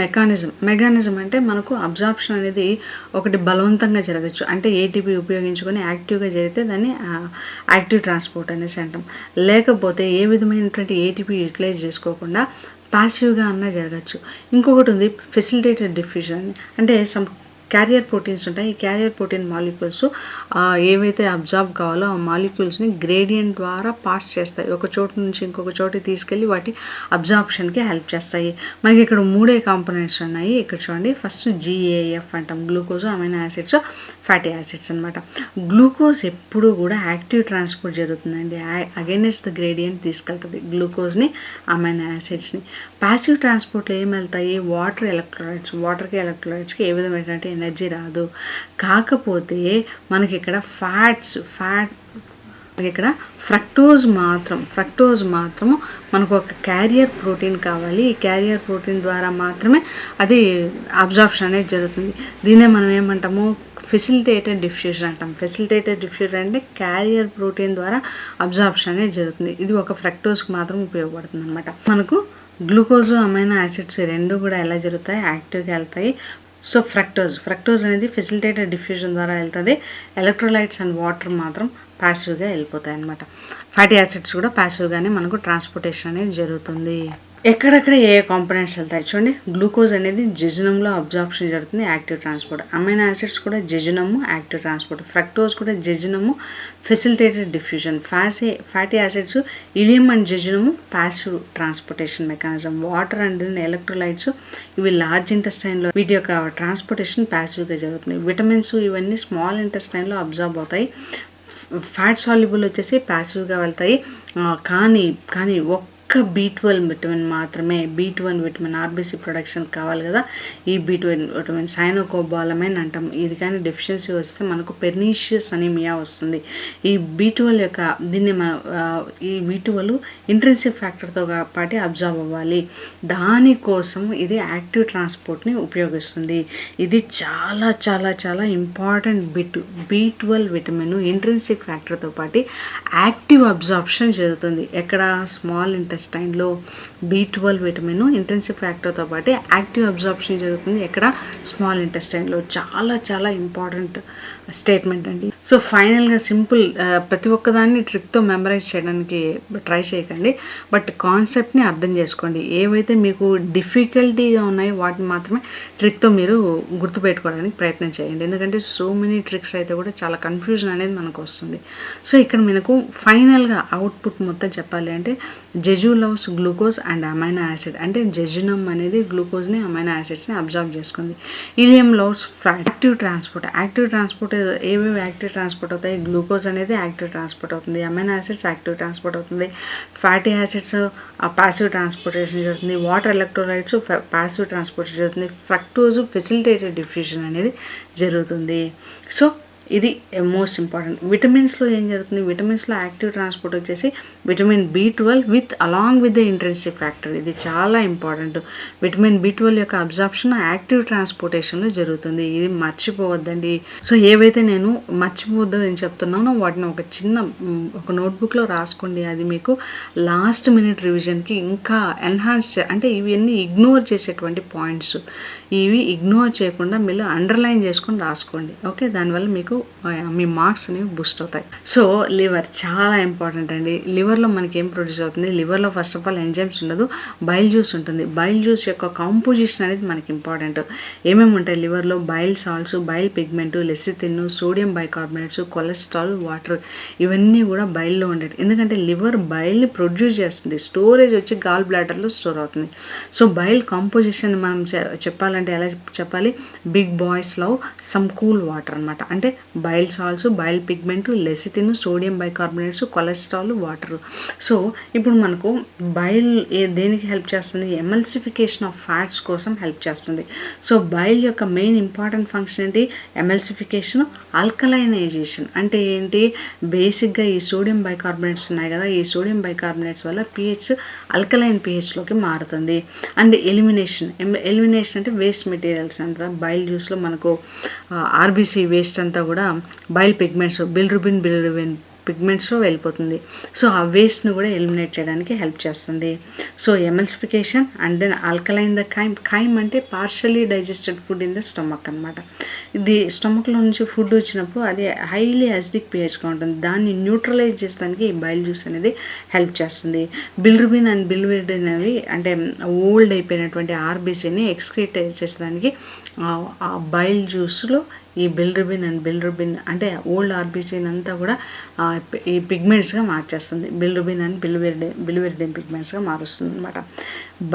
మెకానిజం అంటే మనకు అబ్జార్ప్షన్ అనేది ఒకటి బలవంతంగా జరగచ్చు. అంటే ఏటీపీ ఉపయోగించుకొని యాక్టివ్గా జరిగితే దాన్ని యాక్టివ్ ట్రాన్స్పోర్ట్ అనేసి అంటాం. లేకపోతే ఏ విధమైనటువంటి ఏటీపీ యూటిలైజ్ చేసుకోకుండా పాసివ్గా అన్నా జరగచ్చు. ఇంకొకటి ఉంది ఫెసిలిటేటెడ్ డిఫ్యూజన్. అంటే సమ్ క్యారియర్ ప్రోటీన్స్ ఉంటాయి. ఈ క్యారియర్ ప్రోటీన్ మాలిక్యూల్స్ ఏవైతే అబ్జార్బ్ కావాలో ఆ మాలిక్యూల్స్ని గ్రేడియంట్ ద్వారా పాస్ చేస్తాయి. ఒక చోటు నుంచి ఇంకొక చోటుకి తీసుకెళ్ళి వాటి అబ్జార్ప్షన్కి హెల్ప్ చేస్తాయి. మనకి ఇక్కడ 3 కాంపోనెంట్స్ ఉన్నాయి. ఇక్కడ చూడండి, ఫస్ట్ GAF అంటాం, glucose, amino acids, fatty acids అనమాట. గ్లూకోజ్ ఎప్పుడు కూడా యాక్టివ్ ట్రాన్స్పోర్ట్ జరుగుతుందండి. అగైనెస్ట్ ద గ్రేడియంట్ తీసుకెళ్తుంది గ్లూకోజ్ని, అమైనో యాసిడ్స్ని. ప్యాసివ్ ట్రాన్స్పోర్ట్లో ఏం వెళ్తాయి? వాటర్కి ఎలక్ట్రోలైట్స్కి ఏ విధమైనటువంటి ఎనర్జీ రాదు. కాకపోతే మనకి ఇక్కడ ఇక్కడ ఫ్రక్టోజ్ మాత్రము మనకు ఒక క్యారియర్ ప్రోటీన్ కావాలి. ఈ క్యారియర్ ప్రోటీన్ ద్వారా మాత్రమే అది అబ్జార్ప్షన్ అనేది జరుగుతుంది. దీన్నే మనం ఏమంటాము? ఫెసిలిటేటెడ్ డిఫ్యూజన్ అంటాం. ఫెసిలిటేటెడ్ డిఫ్యూజన్ అంటే క్యారియర్ ప్రోటీన్ ద్వారా అబ్జార్ప్షన్ అనేది జరుగుతుంది. ఇది ఒక ఫ్రక్టోజ్కి మాత్రం ఉపయోగపడుతుంది అనమాట. మనకు గ్లూకోజ్, అమైనో యాసిడ్స్ రెండు కూడా ఎలా జరుగుతాయి? యాక్టివ్గా వెళ్తాయి. సో ఫ్రక్టోజ్ అనేది ఫెసిలిటేటెడ్ డిఫ్యూజన్ ద్వారా వెళ్తుంది. ఎలక్ట్రోలైట్స్ అండ్ వాటర్ మాత్రం ప్యాసివ్గా వెళ్ళిపోతాయి అన్నమాట. ఫ్యాటీ యాసిడ్స్ కూడా ప్యాసివ్గానే మనకు ట్రాన్స్పోర్టేషన్ అనేది జరుగుతుంది. ఎక్కడెక్కడ ఏ కాంపోనెంట్స్ వెళ్తాయి చూడండి. గ్లూకోజ్ అనేది జెజునంలో అబ్జార్ప్షన్ జరుగుతుంది, యాక్టివ్ ట్రాన్స్పోర్ట్. అమైనో యాసిడ్స్ కూడా జెజునము, యాక్టివ్ ట్రాన్స్పోర్ట్. ఫ్రక్టోజ్ కూడా jejunum, facilitated diffusion. Fatty acids ileum and jejunum, passive transportation mechanism. Water and electrolytes ఇవి లార్జ్ ఇంటెస్టైన్లో వీటి యొక్క ట్రాన్స్పోర్టేషన్ ప్యాసివ్గా జరుగుతుంది. విటమిన్స్ ఇవన్నీ స్మాల్ ఇంటెస్టైన్లో అబ్జార్బ్ అవుతాయి. ఫ్యాట్ సాల్యుబుల్ వచ్చేసి ప్యాసివ్గా వెళ్తాయి. కానీ ఒక్క B12 విటమిన్ మాత్రమే, B12 విటమిన్ ఆర్బీసీ ప్రొడక్షన్ కావాలి కదా, ఈ B12 విటమిన్ సైనోకోబాలమైన్ అంటాం. ఇది కానీ డెఫిషియన్సీ వస్తే మనకు పెర్నీషియస్ అనీమియా వస్తుంది. ఈ B12 యొక్క ఈ B12 ఇంట్రెన్సిక్ ఫ్యాక్టర్తో పాటు అబ్జర్వ్ అవ్వాలి. దానికోసం ఇది యాక్టివ్ ట్రాన్స్పోర్ట్ని ఉపయోగిస్తుంది. ఇది చాలా చాలా చాలా ఇంపార్టెంట్ B12 విటమిన్ ఇంట్రెన్సిక్ ఫ్యాక్టర్తో పాటు యాక్టివ్ అబ్జార్ప్షన్ జరుగుతుంది. ఎక్కడ? స్మాల్ ఇంటెస్టైన్లో B12 విటమిన్ ఇంటెన్సివ్ ఫ్యాక్టర్తో పాటు యాక్టివ్ అబ్జార్ప్షన్ జరుగుతుంది. ఎక్కడ? స్మాల్ ఇంటెస్టైన్లో. చాలా చాలా ఇంపార్టెంట్ స్టేట్మెంట్ అండి. సో ఫైనల్గా సింపుల్, ప్రతి ఒక్కదాన్ని ట్రిక్తో మెమరైజ్ చేయడానికి ట్రై చేయకండి, బట్ కాన్సెప్ట్ని అర్థం చేసుకోండి. ఏవైతే మీకు డిఫికల్టీగా ఉన్నాయో వాటిని మాత్రమే ట్రిక్తో మీరు గుర్తుపెట్టుకోవడానికి ప్రయత్నం చేయండి. ఎందుకంటే సో మెనీ ట్రిక్స్ అయితే కూడా చాలా కన్ఫ్యూజన్ అనేది మనకు వస్తుంది. సో ఇక్కడ మనకు ఫైనల్గా అవుట్పుట్ మొత్తం చెప్పాలి అంటే Jeju loves glucose and amino acid. అంటే జెజునమ్ అనేది గ్లూకోజ్ని, అమైనో యాసిడ్స్ని అబ్జర్వ్ చేసుకుంది. Ileum loves active transport. Active transport ఏవేవి యాక్టివ్ ట్రాన్స్పోర్ట్ అవుతాయి? గ్లూకోజ్ అనేది యాక్టివ్ ట్రాన్స్పోర్ట్ అవుతుంది, అమైనో యాసిడ్స్ యాక్టివ్ ట్రాన్స్పోర్ట్ అవుతుంది, ఫ్యాటీ యాసిడ్స్ పాసివ్ ట్రాన్స్పోర్టేషన్ జరుగుతుంది, వాటర్ ఎలక్ట్రోలైట్స్ పాసివ్ ట్రాన్స్పోర్టేషన్ జరుగుతుంది, ఫ్రక్టోజ్ ఫెసిలిటేటెడ్ డిఫ్యూజన్ అనేది జరుగుతుంది. సో ఇది మోస్ట్ ఇంపార్టెంట్. విటమిన్స్లో ఏం జరుగుతుంది? విటమిన్స్లో యాక్టివ్ ట్రాన్స్పోర్ట్ వచ్చేసి vitamin B12 along with the intrinsic factor. ఇది చాలా ఇంపార్టెంట్. విటమిన్ B12 యొక్క అబ్జార్ప్షన్ యాక్టివ్ ట్రాన్స్పోర్టేషన్లో జరుగుతుంది. ఇది మర్చిపోవద్దండి. సో ఏవైతే నేను మర్చిపోవద్దని చెప్తున్నానో వాటిని ఒక నోట్బుక్లో రాసుకోండి. అది మీకు లాస్ట్ మినిట్ రివిజన్కి ఇంకా ఎన్హాన్స్ అంటే ఇవన్నీ ఇగ్నోర్ చేసేటువంటి పాయింట్స్. ఇవి ఇగ్నోర్ చేయకుండా మీరు అండర్లైన్ చేసుకొని రాసుకోండి. ఓకే, దానివల్ల మీకు మీ మార్క్స్ అనేవి బూస్ట్ అవుతాయి. సో లివర్ చాలా ఇంపార్టెంట్ అండి. లివర్లో మనకి ఏం ప్రొడ్యూస్ అవుతుంది? లివర్లో ఫస్ట్ ఆఫ్ ఆల్ ఎంజైమ్స్ ఉండదు, బైల్ జ్యూస్ ఉంటుంది. బైల్ జ్యూస్ యొక్క కాంపోజిషన్ అనేది మనకి ఇంపార్టెంట్. ఏమేమి ఉంటాయి లివర్లో? Bile salts, bile pigment, lecithin, sodium bicarbonates, cholesterol, water, ఇవన్నీ కూడా బైల్లో ఉండేవి. ఎందుకంటే లివర్ బైల్ని ప్రొడ్యూస్ చేస్తుంది, స్టోరేజ్ వచ్చి గాల్ బ్లాడర్లో స్టోర్ అవుతుంది. సో బైల్ కాంపోజిషన్ మనం చెప్పాలంటే ఎలా చెప్పాలి? Big boys love some cool water అనమాట. అంటే bile salts, bile pigment, lecithin, sodium bicarbonates, cholesterol, water. So ఇప్పుడు మనకు బైల్ దేనికి హెల్ప్ చేస్తుంది? ఎమల్సిఫికేషన్ ఆఫ్ ఫ్యాట్స్ కోసం హెల్ప్ చేస్తుంది. సో బైల్ యొక్క మెయిన్ ఇంపార్టెంట్ ఫంక్షన్ ఏంటి? ఎమల్సిఫికేషన్, ఆల్కలైనైజేషన్. అంటే ఏంటి? బేసిక్గా ఈ సోడియం బైకార్బోనేట్స్ ఉన్నాయి కదా, ఈ సోడియం బైకార్బోనేట్స్ వల్ల pH ఆల్కలైన్ pHలోకి మారుతుంది. అండ్ ఎలిమినేషన్ అంటే వేస్ట్ మెటీరియల్స్ అంతా బైల్ జ్యూస్లో మనకు ఆర్బీసీ వేస్ట్ అంతా కూడా బైల్ పిగ్మెంట్స్, బిలిరుబిన్ పిగ్మెంట్స్లో వెళ్ళిపోతుంది. సో ఆ వేస్ట్ను కూడా ఎలిమినేట్ చేయడానికి హెల్ప్ చేస్తుంది. So emulsification and then alkaline the chyme అంటే partially digested food in the stomach అనమాట. ఇది స్టమక్లో నుంచి ఫుడ్ వచ్చినప్పుడు అది హైలీ యాసిడిక్ pHగా ఉంటుంది. దాన్ని న్యూట్రలైజ్ చేసడానికి ఈ బైల్ జ్యూస్ అనేది హెల్ప్ చేస్తుంది. బిలిరుబిన్ అండ్ బిలిరుబిన్ అనేవి అంటే ఓల్డ్ అయిపోయినటువంటి ఆర్బీసీని ఎక్స్క్రీట్ చేసేదానికి ఆ బైల్ జ్యూస్లో ఈ బిలిరుబిన్ అంటే ఓల్డ్ ఆర్బీసీని అంతా కూడా ఈ పిగ్మెంట్స్గా మార్చేస్తుంది. బిలిరుబిన్ అండ్ బిలివిరిడిన్ పిగ్మెంట్స్గా మారుస్తుంది అనమాట.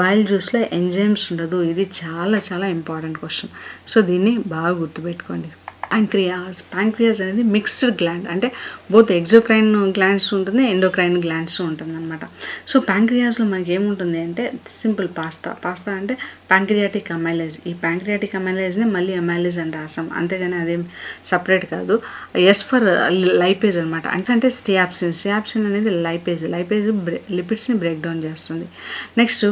బైల్ జ్యూస్లో ఎంజైమ్స్ ఉండదు. ఇది చాలా చాలా ఇంపార్టెంట్ క్వశ్చన్. సో దీన్ని బాగా గుర్తుపెట్టుకోండి. ప్యాంక్రియాస్ అనేది మిక్స్డ్ గ్లాండ్. అంటే బోత్ ఎగ్జోక్రైన్ గ్లాండ్స్ ఉంటుంది, ఎండోక్రైన్ గ్లాండ్స్ ఉంటుంది అనమాట. సో ప్యాంక్రియాస్లో మనకి ఏముంటుంది అంటే సింపుల్ పాస్తా అంటే ప్యాంక్రియాటిక్ అమైలేజ్. ఈ ప్యాంక్రియాటిక్ అమైలేజ్ని మళ్ళీ అమైలేజ్ అని రాసాం, అంతేగాని అదేం సపరేట్ కాదు. ఎస్ ఫర్ లైపేజ్ అనమాట. అంటే స్టియాప్సిన్ అనేది లైపేజ్ లిపిడ్స్ని బ్రేక్ డౌన్ చేస్తుంది. నెక్స్ట్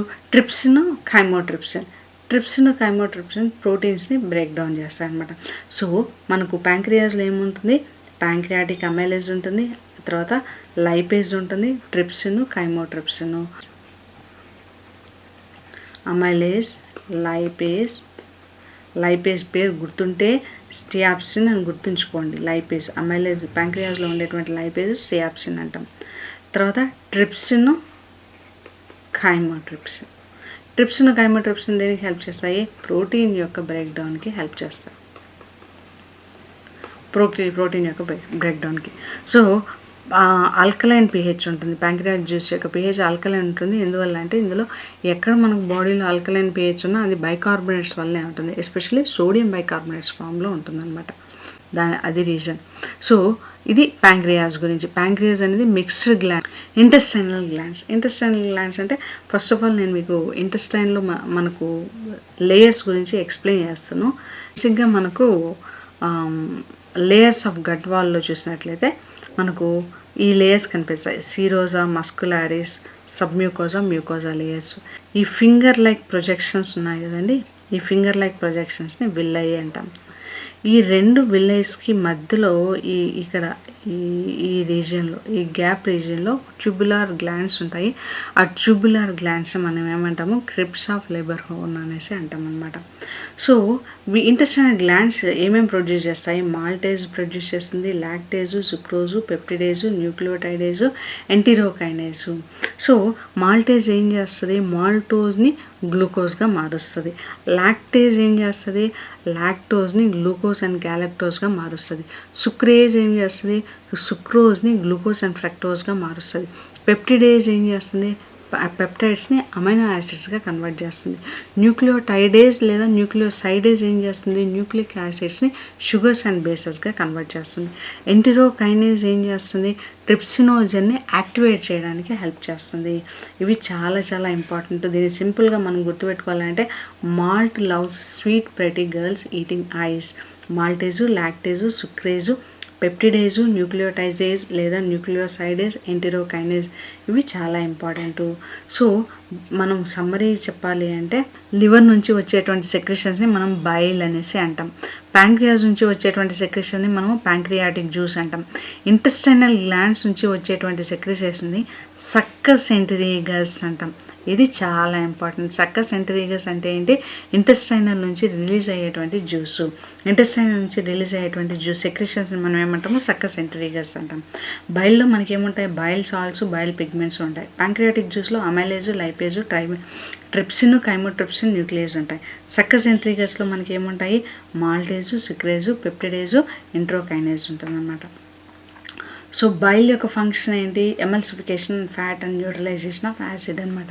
కైమోట్రిప్సిన్ ప్రోటీన్స్ని బ్రేక్ డౌన్ చేస్తాయి అనమాట. సో మనకు ప్యాంక్రియాస్లో ఏముంటుంది? ప్యాంక్రియాటిక్ అమైలేజ్ ఉంటుంది, తర్వాత లైపేజ్ ఉంటుంది, కైమోట్రిప్సిన్, అమైలేజ్, లైపేజ్ పేరు గుర్తుంటే స్టియాప్సిన్ అని గుర్తుంచుకోండి. లైపేజ్, అమైలేజ్, ప్యాంక్రియాస్లో ఉండేటువంటి లైపేజ్ స్టియాప్సిన్ అంటాం. తర్వాత ట్రిప్సిన్, కైమోట్రిప్సిన్. ట్రిప్సిన్ కైమోట్రిప్సిన్ దేనికి హెల్ప్ చేస్తాయి? ప్రోటీన్ యొక్క బ్రేక్డౌన్కి హెల్ప్ చేస్తాయి. ప్రోటీన్ యొక్క బ్రేక్డౌన్కి. సో ఆల్కలైన్ pH ఉంటుంది. ప్యాంక్రియాటిక్ జ్యూస్ యొక్క pH ఆల్కలైన్ ఉంటుంది. ఎందువల్ల అంటే ఇందులో ఎక్కడ మనకు బాడీలో ఆల్కలైన్ pH ఉన్నా అది బైకార్బోనేట్స్ వల్లనే ఉంటుంది. ఎస్పెషల్లీ సోడియం బైకార్బోనేట్స్ ఫామ్లో ఉంటుందన్నమాట. అది రీజన్. సో ఇది ప్యాంక్రియాస్ గురించి. ప్యాంక్రియాస్ అనేది మిక్స్డ్ గ్లాండ్. ఇంటెస్టైనల్ గ్లాండ్స్ అంటే ఫస్ట్ ఆఫ్ ఆల్ నేను మీకు ఇంటెస్టైన్లో మనకు లేయర్స్ గురించి ఎక్స్ప్లెయిన్ చేస్తాను. బేసిక్గా మనకు లేయర్స్ ఆఫ్ గట్ వాల్లో చూసినట్లయితే మనకు ఈ లేయర్స్ కనిపిస్తాయి. Serosa, muscularis, submucosa, mucosa layers. ఈ ఫింగర్ లైక్ ప్రొజెక్షన్స్ ఉన్నాయి కదండి, ఈ ఫింగర్ లైక్ ప్రొజెక్షన్స్ని విల్లై అంటాం. ఈ రెండు విల్లైస్కి మధ్యలో ఇక్కడ ఈ రీజియన్లో, ఈ గ్యాప్ రీజియన్లో ట్యూబులార్ గ్లాండ్స్ ఉంటాయి. ఆ ట్యూబులార్ గ్లాండ్స్ మనం ఏమంటాము? క్రిప్స్ ఆఫ్ లేబర్ హోర్న్ అనేసి అంటాం అనమాట. సో ఇంటెస్టైనల్ గ్లాండ్స్ ఏమేమి ప్రొడ్యూస్ చేస్తాయి? మాల్టేజ్ ప్రొడ్యూస్ చేస్తుంది, లాక్టేజు, సుక్రోజు, పెప్టిడేజు, న్యూక్లియోటైడేజు, ఎంటిరోకైనేజు. సో మాల్టేజ్ ఏం చేస్తుంది? మాల్టోజ్ని గ్లూకోజ్గా మారుస్తుంది. లాక్టేజ్ ఏం చేస్తుంది? లాక్టోజ్ని గ్లూకోజ్ అండ్ గ్యాలక్టోజ్గా మారుస్తుంది. సుక్రేజ్ ఏం చేస్తుంది? సుక్రోజ్ని గ్లూకోజ్ అండ్ ఫ్రక్టోజ్గా మారుస్తుంది. పెప్టిడేజ్ ఏం చేస్తుంది? పెప్టైడ్స్ని అమైనో యాసిడ్స్గా కన్వర్ట్ చేస్తుంది. న్యూక్లియోటైడేజ్ లేదా న్యూక్లియోసైడేజ్ ఏం చేస్తుంది? న్యూక్లిక్ యాసిడ్స్ని షుగర్స్ అండ్ బేసెస్గా కన్వర్ట్ చేస్తుంది. ఎంటిరోకైనేజ్ ఏం చేస్తుంది? ట్రిప్సినోజన్ని యాక్టివేట్ చేయడానికి హెల్ప్ చేస్తుంది. ఇవి చాలా చాలా ఇంపార్టెంట్. దీన్ని సింపుల్గా మనం గుర్తుపెట్టుకోవాలంటే malt loves sweet pretty girls eating ice. Maltase, lactase, sucrase, peptidase, nucleotidase లేదా న్యూక్లియోసైడేజ్, ఎంటిరోకైనేజ్ ఇవి చాలా ఇంపార్టెంట్. సో మనం సమ్మరీ చెప్పాలి అంటే లివర్ నుంచి వచ్చేటువంటి సెక్రెషన్స్ని మనం బైల్ అనేసి అంటాం. ప్యాంక్రియాస్ నుంచి వచ్చేటువంటి సెక్రెషన్ని మనం ప్యాంక్రియాటిక్ జ్యూస్ అంటాం. ఇంటెస్టైనల్ గ్లాండ్స్ నుంచి వచ్చేటువంటి సెక్రెషన్స్ని సక్కస్ సెంట్రీగస్ అంటాం. ఇది చాలా ఇంపార్టెంట్. సక్కస్ సెంట్రీగస్ అంటే ఏంటి? ఇంటెస్టైనల్ నుంచి రిలీజ్ అయ్యేటువంటి జ్యూసు. ఇంటెస్టైనల్ నుంచి రిలీజ్ అయ్యేటువంటి జ్యూస్ సెక్రెషన్స్ని మనం ఏమంటాము? సక్కస్ సెంట్రీగస్ అంటాం. బైల్లో మనకి ఏముంటాయి? బైల్ సాల్ట్స్, బైల్ పిగ్మెంట్స్ ఉంటాయి. ప్యాంక్రియాటిక్ జ్యూస్లో అమైలేజు, లైపేజు, ట్రిప్సిన్, కైమోట్రిప్సిన్, న్యూక్లియేజ్ ఉంటాయి. సక్కస్ సెంట్రీగస్లో మనకి ఏముంటాయి? మాల్టేజు, సుక్రేజు, పెప్టిడేజు, ఎంట్రోకైనేజ్ ఉంటుంది అన్నమాట. సో బైల్ యొక్క ఫంక్షన్ ఏంటి? Emulsification, fat and neutralisation of acid అనమాట.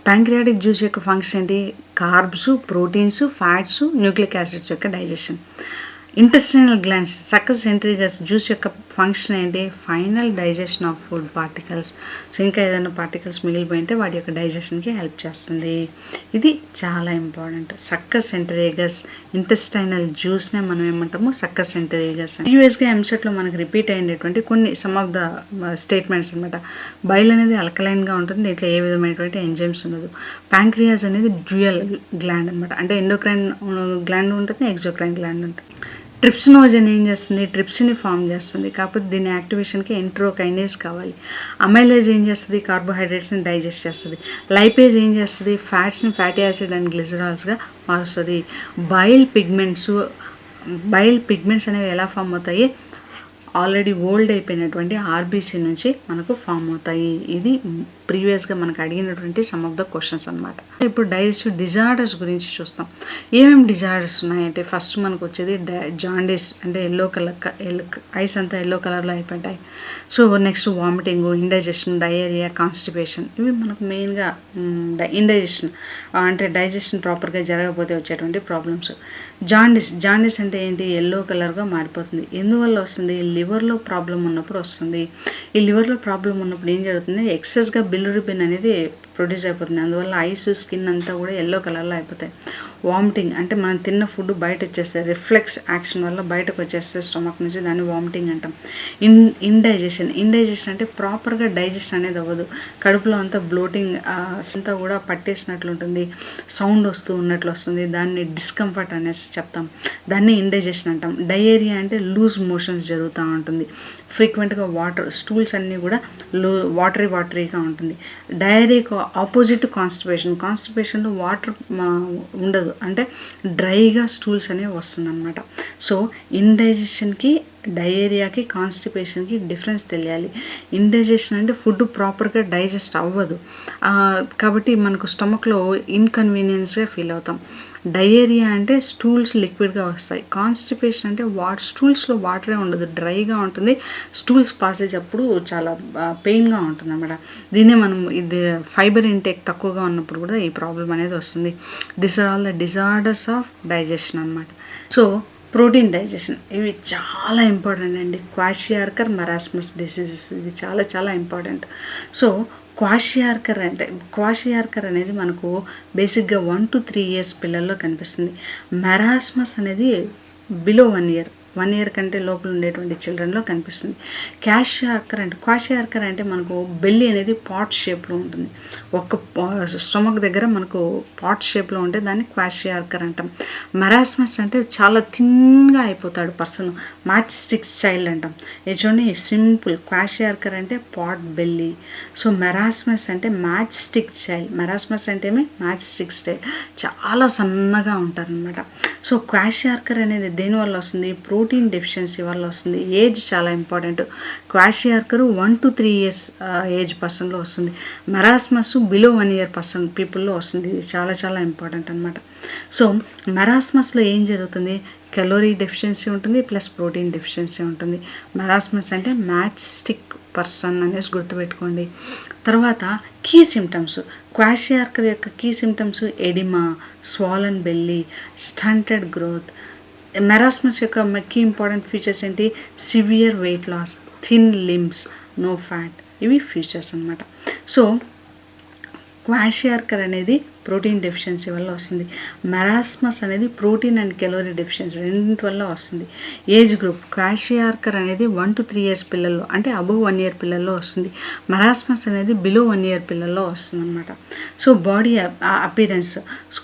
ప్యాంక్రియాటిక్ జ్యూస్ యొక్క ఫంక్షన్ ఏంటి? Carbs, proteins, fats, nucleic acids యొక్క డైజెషన్. ఇంటెస్టైనల్ గ్లాండ్స్ సక్కస్ సెంట్రీగస్ జ్యూస్ యొక్క ఫంక్షన్ ఏంటి? Final digestion of food particles. So ఇంకా ఏదైనా పార్టికల్స్ మిగిలిపోయింటే వాటి యొక్క డైజెషన్కి హెల్ప్ చేస్తుంది. ఇది చాలా ఇంపార్టెంట్. సక్కస్ సెంట్రీగస్ ఇంటెస్టైనల్ జ్యూస్నే మనం ఏమంటాము? సక్కస్ సెంట్రీగస్. ప్రీవియస్గా ఎంసెట్లో మనకు రిపీట్ అయినటువంటి కొన్ని సమ్ ఆఫ్ ద స్టేట్మెంట్స్ అనమాట. బైల్ అనేది అల్కలైన్గా ఉంటుంది, దీంట్లో ఏ విధమైనటువంటి ఎంజైమ్స్ ఉండదు. ప్యాంక్రియాస్ అనేది డ్యూయల్ గ్లాండ్ అనమాట. అంటే ఎండోక్రైన్ గ్లాండ్ ఉంటుంది, ఎగ్జోక్రైన్ గ్లాండ్ ఉంటుంది. ట్రిప్సినోజన్ ఏం చేస్తుంది? ట్రిప్సిని ఫామ్ చేస్తుంది. కాకపోతే దీని యాక్టివేషన్కి ఎంట్రోకైనేజ్ కావాలి. అమైలేజ్ ఏం చేస్తుంది? కార్బోహైడ్రేట్స్ని డైజెస్ట్ చేస్తుంది. లైపేజ్ ఏం చేస్తుంది? ఫ్యాట్స్ని ఫ్యాటీ యాసిడ్ అండ్ గ్లిజరాల్స్గా మారుస్తుంది. బైల్ పిగ్మెంట్స్ అనేవి ఎలా ఫామ్ అవుతాయి? ఆల్రెడీ ఓల్డ్ అయిపోయినటువంటి ఆర్బీసీ నుంచి మనకు ఫామ్ అవుతాయి. ఇది ప్రీవియస్గా మనకు అడిగినటువంటి సమ్ ఆఫ్ ద క్వశ్చన్స్ అనమాట. ఇప్పుడు డైజెస్టివ్ డిజార్డర్స్ గురించి చూస్తాం. ఏమేమి డిజార్డర్స్ ఉన్నాయంటే ఫస్ట్ మనకు వచ్చేది జాండీస్, అంటే ఎల్లో ఐస్ అంతా ఎల్లో కలర్లో అయిపోతాయి. So next vomiting, indigestion, diarrhoea, constipation ఇవి మనకు మెయిన్గా ఇండైజెషన్ అంటే డైజెషన్ ప్రాపర్గా జరగకపోతే వచ్చేటువంటి ప్రాబ్లమ్స్. జాండీస్ అంటే ఏంటి? ఎల్లో కలర్గా మారిపోతుంది. ఎందువల్ల వస్తుంది? లివర్లో ప్రాబ్లం ఉన్నప్పుడు వస్తుంది. ఈ లివర్లో ప్రాబ్లం ఉన్నప్పుడు ఏం జరుగుతుంది? ఎక్సెస్గా బిలిరుబిన్ అనేది ప్రొడ్యూస్ అయిపోతుంది. అందువల్ల ఐస్, స్కిన్ అంతా కూడా ఎల్లో కలర్లో అయిపోతాయి. వామిటింగ్ అంటే మనం తిన్న ఫుడ్ బయట వచ్చేస్తే రిఫ్లెక్స్ యాక్షన్ వల్ల బయటకు వచ్చేస్తే స్టమక్ నుంచి, దాన్ని వామిటింగ్ అంటాం. ఇండైజెషన్ అంటే ప్రాపర్గా డైజెషన్ అనేది అవ్వదు. కడుపులో అంతా బ్లోటింగ్ అంతా కూడా పట్టేసినట్లు ఉంటుంది, సౌండ్ వస్తూ ఉన్నట్లు వస్తుంది, దాన్ని డిస్కంఫర్ట్ అనేసి చెప్తాం. దాన్ని ఇండైజెషన్ అంటాం. డయేరియా అంటే లూజ్ మోషన్స్ జరుగుతూ ఉంటుంది. ఫ్రీక్వెంట్గా స్టూల్స్ అన్నీ కూడా వాటరీగా ఉంటుంది. డయేరియాకు ఆపోజిట్ కాన్స్టిపేషన్లో వాటర్ ఉండదు, అంటే డ్రైగా స్టూల్స్ అనేవి వస్తుంది అనమాట. సో ఇండైజెషన్కి డయేరియాకి కాన్స్టిపేషన్కి డిఫరెన్స్ తెలియాలి. ఇండైజెషన్ అంటే ఫుడ్ ప్రాపర్గా డైజెస్ట్ అవ్వదు, కాబట్టి మనకు స్టమక్లో ఇన్కన్వీనియన్స్గా ఫీల్ అవుతాం. డయేరియా అంటే స్టూల్స్ లిక్విడ్గా వస్తాయి. కాన్స్టిపేషన్ అంటే స్టూల్స్లో వాటరే ఉండదు, డ్రైగా ఉంటుంది. స్టూల్స్ పాసేజ్ అప్పుడు చాలా పెయిన్గా ఉంటుంది అన్నమాట. దీన్నే మనం ఇది ఫైబర్ ఇంటేక్ తక్కువగా ఉన్నప్పుడు కూడా ఈ ప్రాబ్లం అనేది వస్తుంది. This are all the disorders of digestion అనమాట. సో ప్రోటీన్ డైజెషన్ ఇవి చాలా ఇంపార్టెంట్ అండి. క్వాషియార్కర్ మరాస్మస్ డిసీజెస్ ఇది చాలా చాలా ఇంపార్టెంట్. సో క్వాషియార్కర్ అనేది మనకు బేసిక్గా 1 to 3 years పిల్లల్లో కనిపిస్తుంది. మెరాస్మస్ అనేది బిలో 1 year కంటే లోపల ఉండేటువంటి చిల్డ్రన్లో కనిపిస్తుంది. క్వాషియార్కర్ అంటే మనకు బెల్లి అనేది పాట్ షేప్లో ఉంటుంది. ఒక స్టమక్ దగ్గర మనకు పాట్ షేప్లో ఉంటే దాన్ని క్వాషియార్కర్ అంటాం. మెరాస్మస్ అంటే చాలా థిన్గా అయిపోతాడు పర్సన్, మ్యాచ్ స్టిక్ చైల్డ్ అంటాం. ఇది చూడండి సింపుల్. క్వాషియార్కర్ అంటే పాట్ బెల్లి. సో మెరాస్మస్ అంటే మ్యాచ్ స్టిక్ చైల్డ్. మెరాస్మస్ అంటే ఏమి మ్యాచ్ స్టిక్ స్టైల్, చాలా సన్నగా ఉంటారనమాట. సో క్వాషియార్కర్ అనేది దేనివల్ల వస్తుంది? ప్రోటీన్ డెఫిషియన్సీ వల్ల వస్తుంది. ఏజ్ చాలా important. Kwashiorkor 1 to 3 years age పర్సన్లో వస్తుంది. మెరాస్మస్ బిలో 1 year పర్సన్ పీపుల్లో వస్తుంది. ఇది చాలా చాలా ఇంపార్టెంట్ అనమాట. సో మెరాస్మస్లో ఏం జరుగుతుంది? కెలోరీ డెఫిషియన్సీ ఉంటుంది ప్లస్ ప్రోటీన్ డెఫిషియన్సీ ఉంటుంది. మెరాస్మస్ అంటే మ్యాచ్ స్టిక్ పర్సన్ అనేసి గుర్తుపెట్టుకోండి. తర్వాత కీ సిమ్టమ్స్, క్వాషియార్కర్ యొక్క key symptoms oedema, swollen belly, stunted growth. Marasmus యొక్క కీ ఇంపార్టెంట్ ఫీచర్స్ ఏంటి? Severe weight loss, thin limbs, no fat. ఇవి ఫీచర్స్ అనమాట. సో క్వాషియార్కర్ అనేది ప్రోటీన్ డెఫిషియన్సీ వల్ల వస్తుంది. మెరాస్మస్ అనేది ప్రోటీన్ అండ్ కెలోరీ డెఫిషియన్సీ రెండింటి వల్ల వస్తుంది. ఏజ్ గ్రూప్ క్వాషియార్కర్ అనేది 1 to 3 years పిల్లల్లో అంటే అబవ్ 1 year పిల్లల్లో వస్తుంది. మెరాస్మస్ అనేది బిలో 1 year పిల్లల్లో వస్తుంది అనమాట. సో బాడీ అపీరెన్స్,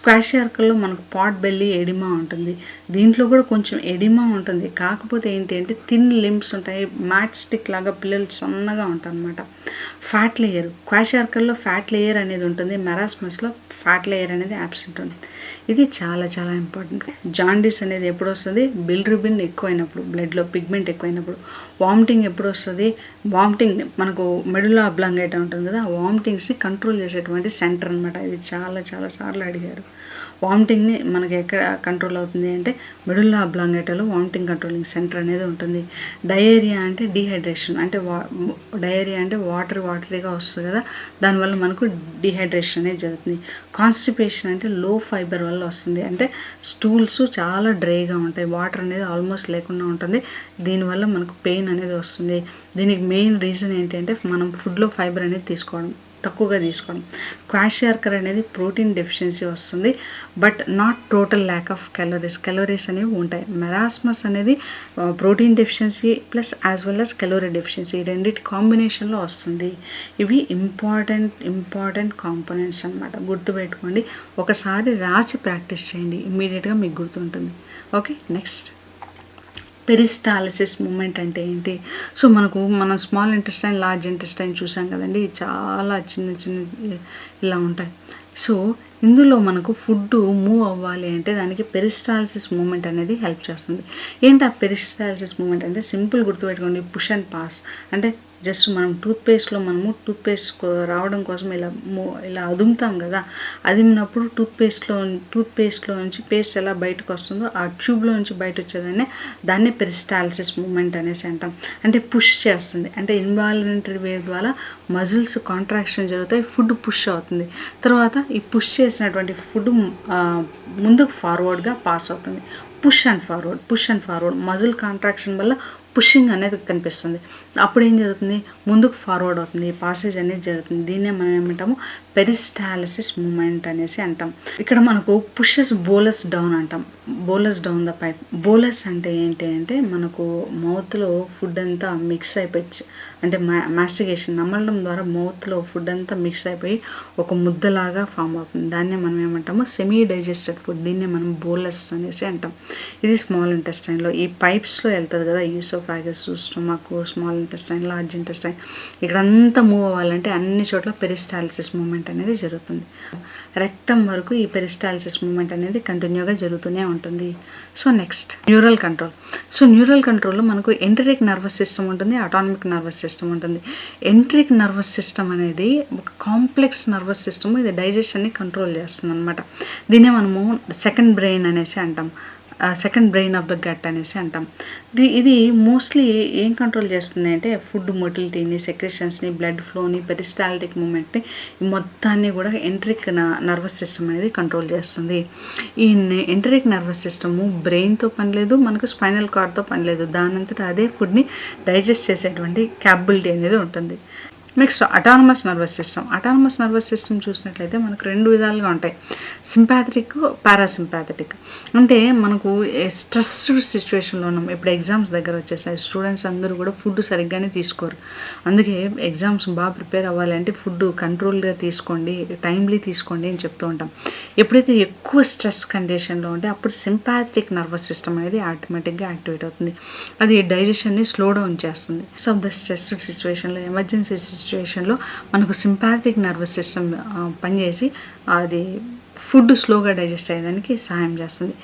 క్వాషియార్కర్లో మనకు పాట్ బెల్లీ, ఎడిమా ఉంటుంది. దీంట్లో కూడా కొంచెం ఎడిమా ఉంటుంది, కాకపోతే ఏంటి అంటే థిన్ లిమ్స్ ఉంటాయి, మ్యాచ్ స్టిక్ లాగా పిల్లలు సన్నగా ఉంటారు అనమాట. ఫ్యాట్ లేయర్, క్వాషియార్కర్లో ఫ్యాట్ లేయర్ అనేది ఉంటుంది, మెరాస్మస్లో ఫ్యాట్ లేయర్ అనేది యాబ్సెంట్ ఉంది. ఇది చాలా చాలా ఇంపార్టెంట్. జాండీస్ అనేది ఎప్పుడు వస్తుంది? బిలిరుబిన్ ఎక్కువైనప్పుడు, బ్లడ్లో పిగ్మెంట్ ఎక్కువైనప్పుడు. వామిటింగ్ ఎప్పుడు వస్తుంది? వామిటింగ్ మనకు మెడులా అబ్లాంగేటా ఉంటుంది కదా, వామిటింగ్స్ని కంట్రోల్ చేసేటువంటి సెంటర్ అనమాట. ఇది చాలా చాలా సార్లు అడిగారు. వామిటింగ్ని మనకి ఎక్కడ కంట్రోల్ అవుతుంది అంటే మెడుల్లా అబ్లాంగేటాలో వామిటింగ్ కంట్రోలింగ్ సెంటర్ అనేది ఉంటుంది. డయేరియా అంటే డీహైడ్రేషన్, అంటే డయేరియా అంటే వాటరీగా వస్తుంది కదా, దానివల్ల మనకు డీహైడ్రేషన్ అనేది జరుగుతుంది. కాన్స్టిపేషన్ అంటే లో ఫైబర్ వల్ల వస్తుంది, అంటే స్టూల్స్ చాలా డ్రైగా ఉంటాయి, వాటర్ అనేది ఆల్మోస్ట్ లేకుండా ఉంటుంది, దీనివల్ల మనకు పెయిన్ అనేది వస్తుంది. దీనికి మెయిన్ రీజన్ ఏంటంటే మనం ఫుడ్లో ఫైబర్ అనేది తక్కువగా తీసుకోవడం. క్వాషియార్కర్ అనేది ప్రోటీన్ డెఫిషియన్సీ వస్తుంది, but not total lack of calories అనేవి ఉంటాయి. మెరాస్మస్ అనేది protein deficiency plus as well as calorie deficiency రెండింటి కాంబినేషన్లో వస్తుంది. ఇవి ఇంపార్టెంట్ కాంపోనెంట్స్ అనమాట. గుర్తుపెట్టుకోండి, ఒకసారి రాసి ప్రాక్టీస్ చేయండి, ఇమ్మీడియట్గా మీకు గుర్తుంటుంది. ఓకే, నెక్స్ట్ పెరిస్టాలసిస్ మూమెంట్ అంటే ఏంటి? సో మనం స్మాల్ ఇంటెస్టైన్, లార్జ్ ఇంటెస్టైన్ చూసాం కదండి, చాలా చిన్న ఇలా ఉంటాయి. సో ఇందులో మనకు ఫుడ్ మూవ్ అవ్వాలి అంటే దానికి పెరిస్టాలసిస్ మూమెంట్ అనేది హెల్ప్ చేస్తుంది. ఏంటి ఆ పెరిస్టాలసిస్ మూమెంట్ అంటే? సింపుల్ గుర్తుపెట్టుకోండి, పుష్ అండ్ పాస్. అంటే జస్ట్ మనం టూత్పేస్ట్ రావడం కోసం ఇలా అదుముతాం కదా, అదిమినప్పుడు టూత్పేస్ట్లో నుంచి పేస్ట్ ఎలా బయటకు వస్తుందో ఆ ట్యూబ్లో నుంచి బయట వచ్చేదాన్ని దాన్నే పెరిస్టాలసిస్ మూమెంట్ అనేసి అంటాం. అంటే పుష్ చేస్తుంది, అంటే ఇన్వాల్మెంటరీ వేవ్ ద్వారా మజిల్స్ కాంట్రాక్షన్ జరుగుతాయి, ఫుడ్ పుష్ అవుతుంది. తర్వాత ఈ పుష్ చేసినటువంటి ఫుడ్ ముందుకు ఫార్వర్డ్గా పాస్ అవుతుంది. Push and forward muscle contraction వల్ల పుషింగ్ అనేది కనిపిస్తుంది. అప్పుడు ఏం జరుగుతుంది? ముందుకు ఫార్వర్డ్ అవుతుంది, పాసేజ్ అనేది జరుగుతుంది. దీన్నే మనం ఏమంటాము? పెరిస్టాలసిస్ మూమెంట్ అనేసి అంటాం. ఇక్కడ మనకు పుషెస్ బోలస్ డౌన్ అంటాం, bolus down the pipe. Bolus అంటే ఏంటి అంటే మనకు మౌత్లో ఫుడ్ అంతా మిక్స్ అయిపోయి, అంటే మాస్టిగేషన్ నమలడం ద్వారా మౌత్లో ఫుడ్ అంతా మిక్స్ అయిపోయి ఒక ముద్దలాగా ఫామ్ అవుతుంది. దాన్నే మనం ఏమంటాము? Semi digested food. దీన్నే మనం బోలస్ అనేసి అంటాం. ఇది స్మాల్ ఇంటెస్టైన్లో ఈ పైప్స్లో వెళ్తుంది కదా, oesophagus, stomach, small intestine, large intestine, ఇక్కడంతా మూవ్ అవ్వాలంటే అన్ని చోట్ల పెరిస్టాలసిస్ మూమెంట్ మూమెంట్ అనేది జరుగుతుంది. రెక్టమ్ వరకు ఈ పెరిస్టాల్సిస్ మూమెంట్ అనేది కంటిన్యూగా జరుగుతూనే ఉంటుంది. So next neural control. So neural కంట్రోల్లో మనకు ఎంటరిక్ నర్వస్ సిస్టమ్ ఉంటుంది, అటానమిక్ నర్వస్ సిస్టమ్ ఉంటుంది. ఎంటరిక్ నర్వస్ సిస్టమ్ అనేది ఒక కాంప్లెక్స్ నర్వస్ సిస్టమ్, ఇది డైజెషన్ని కంట్రోల్ చేస్తుంది అనమాట. దీన్నే మనము సెకండ్ బ్రెయిన్ అనేసి అంటాం, second brain of the gut అనేసి అంటాం. ఇది మోస్ట్లీ ఏం కంట్రోల్ చేస్తుంది అంటే ఫుడ్ మొటిలిటీని, సెక్రెషన్స్ని, బ్లడ్ ఫ్లోని, పెరిస్టాల్టిక్ మూమెంట్ని మొత్తాన్ని కూడా ఎంటరిక్ నర్వస్ సిస్టమ్ అనేది కంట్రోల్ చేస్తుంది. ఈ ఎంటరిక్ నర్వస్ సిస్టము బ్రెయిన్తో పని లేదు, మనకు స్పైనల్ కార్డ్తో పని లేదు, దానంతటా అదే ఫుడ్ని డైజెస్ట్ చేసేటువంటి క్యాపబిలిటీ అనేది ఉంటుంది. Next autonomous nervous system. Autonomous nervous system చూసినట్లయితే మనకు 2 విధాలుగా ఉంటాయి, సింపాథటిక్, పారాసింపాథటిక్. అంటే మనకు స్ట్రెస్డ్ సిచ్యువేషన్లో ఉన్నాం, ఇప్పుడు ఎగ్జామ్స్ దగ్గర వచ్చేసాయి, స్టూడెంట్స్ అందరూ కూడా ఫుడ్ సరిగ్గానే తీసుకోరు. అందుకే ఎగ్జామ్స్ బాగా ప్రిపేర్ అవ్వాలంటే ఫుడ్ కంట్రోల్గా తీసుకోండి, టైమ్లీ తీసుకోండి అని చెప్తూ ఉంటాం. ఎప్పుడైతే ఎక్కువ స్ట్రెస్ కండిషన్లో ఉంటే అప్పుడు సింపాథటిక్ నర్వస్ సిస్టమ్ అనేది ఆటోమేటిక్గా యాక్టివేట్ అవుతుంది, అది డైజెషన్ని స్లో డౌన్ చేస్తుంది. సో ఆఫ్ ద స్ట్రెస్డ్ సిచ్యువేషన్లో, ఎమర్జెన్సీ సిచ్యువేషన్లో మనకు సింపాథటిక్ నర్వస్ సిస్టమ్ పనిచేసి అది ఫుడ్ స్లోగా డైజెస్ట్ అయ్యేదానికి సహాయం చేస్తుంది.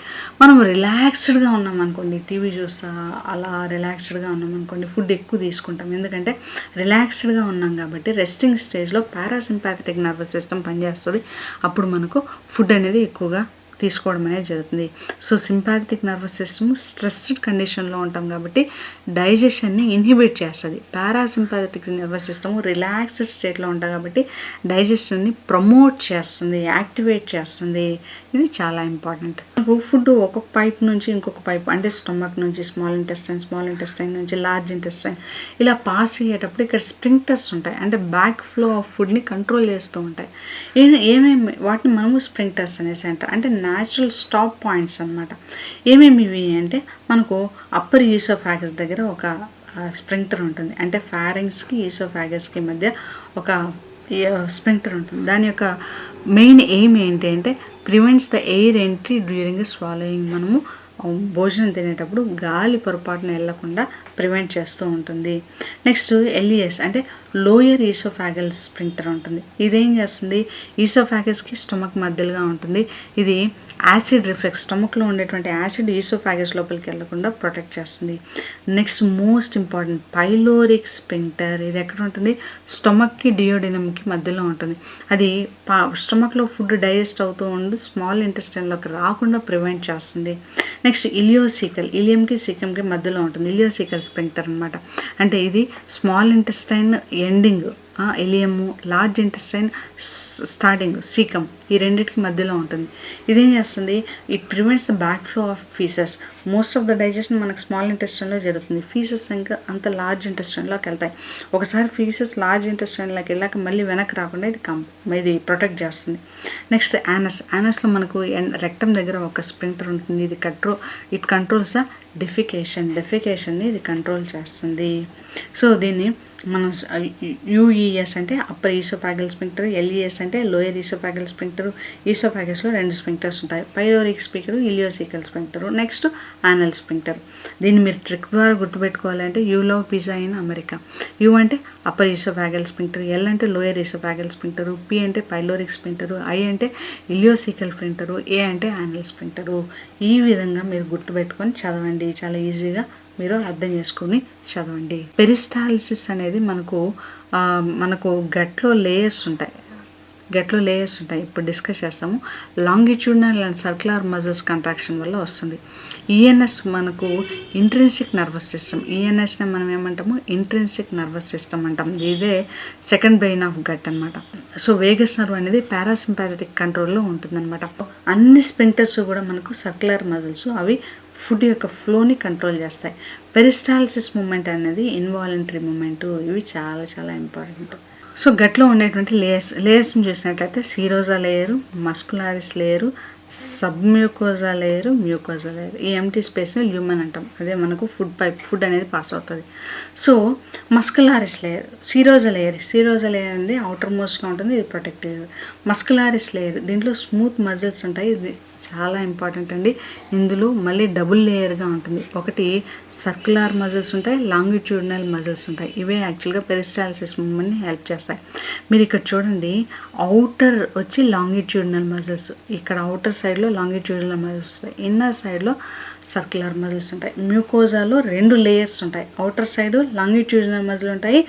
మనం రిలాక్స్డ్గా ఉన్నాం అనుకోండి, టీవీ చూస్తా అలా రిలాక్స్డ్గా ఉన్నాం అనుకోండి, ఫుడ్ ఎక్కువ తీసుకుంటాం. ఎందుకంటే రిలాక్స్డ్గా ఉన్నాం కాబట్టి రెస్టింగ్ స్టేజ్లో పారాసింపాథటిక్ నర్వస్ సిస్టమ్ పనిచేస్తుంది, అప్పుడు మనకు ఫుడ్ అనేది ఎక్కువగా తీసుకోవడం అనేది జరుగుతుంది. So sympathetic nervous system stressed కండిషన్లో ఉంటాం కాబట్టి డైజెషన్ని ఇన్హిబిట్ చేస్తుంది. పారాసింపాథటిక్ నర్వస్ సిస్టమ్ రిలాక్స్డ్ స్టేట్లో ఉంటాం కాబట్టి డైజెషన్ని ప్రమోట్ చేస్తుంది, యాక్టివేట్ చేస్తుంది. ఇది చాలా ఇంపార్టెంట్. మనకు ఫుడ్ ఒక్కొక్క పైప్ నుంచి ఇంకొక పైప్, అంటే స్టమక్ నుంచి స్మాల్ ఇంటెస్టైన్ నుంచి లార్జ్ ఇంటెస్టైన్ ఇలా పాస్ అయ్యేటప్పుడు ఇక్కడ స్ప్రింక్టర్స్ ఉంటాయి, అంటే బ్యాక్ ఫ్లో ఆఫ్ ఫుడ్ని కంట్రోల్ చేస్తూ ఉంటాయి. ఏమేమి వాటిని మనము స్ప్రింక్టర్స్ అనేసి అంటారు, అంటే న్యాచురల్ స్టాప్ పాయింట్స్ అనమాట. ఏమేమి ఇవి అంటే మనకు అప్పర్ ఈసోఫాగస్ దగ్గర ఒక స్ప్రింక్టర్ ఉంటుంది, అంటే ఫారింగ్స్కి ఈసోఫాగస్కి మధ్య ఒక స్ప్రింక్టర్ ఉంటుంది. దాని యొక్క మెయిన్ ఎయిమ్ ఏంటి అంటే prevents the air entry during swallowing. మనము భోజనం తినేటప్పుడు గాలి పొరపాటున వెళ్లకుండా ప్రివెంట్ చేస్తూ ఉంటుంది. నెక్స్ట్ ఎల్ఈఎస్ అంటే లోయర్ ఈసోఫాగల్ స్ప్రింక్టర్ ఉంటుంది. ఇదేం చేస్తుంది, ఈసోఫాగస్కి స్టమక్ మధ్యలో ఉంటుంది. ఇది యాసిడ్ రిఫ్లెక్స్, స్టమక్లో ఉండేటువంటి యాసిడ్ ఈసోఫాగస్ లోపలికి వెళ్లకుండా ప్రొటెక్ట్ చేస్తుంది. Next most important pyloric sphincter. ఇది ఎక్కడ ఉంటుంది, స్టమక్కి డియోడినమ్కి మధ్యలో ఉంటుంది. అది స్టమక్లో ఫుడ్ డైజెస్ట్ అవుతూ ఉండి స్మాల్ ఇంటెస్టైన్లోకి రాకుండా ప్రివెంట్ చేస్తుంది. నెక్స్ట్ ఇలియోసీకల్, ఇలియంకి సీకంకి మధ్యలో ఉంటుంది, ఇలియోసీకల్ స్ప్రింక్టర్ అనమాట. అంటే ఇది small intestine ending ileum, large intestine starting caecum, ఈ రెండింటికి మధ్యలో ఉంటుంది. ఇదేం చేస్తుంది, it prevents the back flow of faeces. Most of the digestion మనకు స్మాల్ ఇంటెస్టైన్లో జరుగుతుంది, ఫీసెస్ ఇంకా అంత లార్జ్ ఇంటెస్టైన్లోకి వెళ్తాయి. ఒకసారి ఫీసెస్ లార్జ్ ఇంటెస్టైన్లోకి వెళ్ళాక మళ్ళీ వెనక్కి రాకుండా ఇది ప్రొటెక్ట్ చేస్తుంది. నెక్స్ట్ యానస్లో మనకు రెక్టమ్ దగ్గర ఒక స్ప్రింక్టర్ ఉంటుంది, ఇట్ కంట్రోల్స్ ద డెఫికేషన్ని ఇది కంట్రోల్ చేస్తుంది. సో దీన్ని మనం యూఈఎస్ అంటే అప్పర్ ఈసోఫాగల్ స్ప్రింక్టర్, ఎల్ఈఎస్ అంటే లోయర్ ఈసోఫాగల్ స్ప్రింక్టర్. ఈసోఫాగస్లో 2 స్ప్రింక్టర్స్ ఉంటాయి, pyloric sphincter, ileocaecal sphincter. Next anal sphincter. దీన్ని మీరు ట్రిక్ ద్వారా గుర్తుపెట్టుకోవాలంటే you love pizza in America. U అంటే అప్పర్ ఈసోఫాగల్ స్ప్రింక్టర్, ఎల్ అంటే లోయర్ ఈసోఫాగల్ స్ప్రింక్టర్, పి అంటే పైలోరిక్ స్ప్రింక్టర్, ఐ అంటే ఇలియోసీకల్ స్ప్రింక్టర్, ఏ అంటే యానల్ స్ప్రింక్టర్. ఈ విధంగా మీరు గుర్తుపెట్టుకొని చదవండి, చాలా ఈజీగా మీరు అర్థం చేసుకుని చదవండి. పెరిస్టాల్సిస్ అనేది మనకు గట్లో లేయర్స్ ఉంటాయి, ఇప్పుడు డిస్కస్ చేస్తాము. Longitudinal and circular muscles contraction వల్ల వస్తుంది. ఈఎన్ఎస్ మనకు ఇంట్రిన్సిక్ నర్వస్ సిస్టమ్, ఈఎన్ఎస్ని మనం ఏమంటాము, ఇంట్రిన్సిక్ నర్వస్ సిస్టమ్ అంటాం. ఇదే సెకండ్ బ్రెయిన్ ఆఫ్ గట్ అనమాట. సో వేగస్ నర్వ్ అనేది పారాసింపాథటిక్ కంట్రోల్లో ఉంటుందన్నమాట. అన్ని స్ప్రింక్టర్స్ కూడా మనకు సర్క్యులర్ మజిల్స్, అవి ఫుడ్ యొక్క ఫ్లోని కంట్రోల్ చేస్తాయి. పెరిస్టాల్సిస్ మూమెంట్ అనేది ఇన్వాలంటరీ మూమెంట్. ఇవి చాలా చాలా ఇంపార్టెంట్. సో గట్లో ఉండేటువంటి లేయర్స్ని చూసినట్లయితే serosa layer, muscularis layer, submucosa layer, mucosa layer. ఈ ఎంటీ స్పేస్ని ల్యూమన్ అంటాం, అదే మనకు ఫుడ్ అనేది పాస్ అవుతుంది. So muscularis layer, serosa layer అనేది అవుటర్ మోస్ట్గా ఉంటుంది, ఇది ప్రొటెక్టివ్. మస్కులారిస్ లేయర్, దీంట్లో స్మూత్ మజిల్స్ ఉంటాయి, ఇది చాలా ఇంపార్టెంట్ అండి. ఇందులో మళ్ళీ డబుల్ లేయర్గా ఉంటుంది. ఒకటి సర్క్యులర్ మజిల్స్ ఉంటాయి, లాంగిట్యూడినల్ మజిల్స్ ఉంటాయి. ఇవే యాక్చువల్గా పెరిస్టాల్సిస్ మూవ్మెంట్ని హెల్ప్ చేస్తాయి. మీరు ఇక్కడ చూడండి, అవుటర్ వచ్చి లాంగిట్యూడినల్ మజిల్స్, ఇక్కడ అవుటర్ సైడ్లో లాంగిట్యూడినల్ మజిల్స్ ఉంటాయి, ఇన్నర్ సైడ్లో సర్క్యులర్ మజిల్స్ ఉంటాయి. మ్యూకోజాలో 2 లేయర్స్ ఉంటాయి. అవుటర్ సైడ్ లాంగిట్యూడినల్ మజిల్ ఉంటాయి,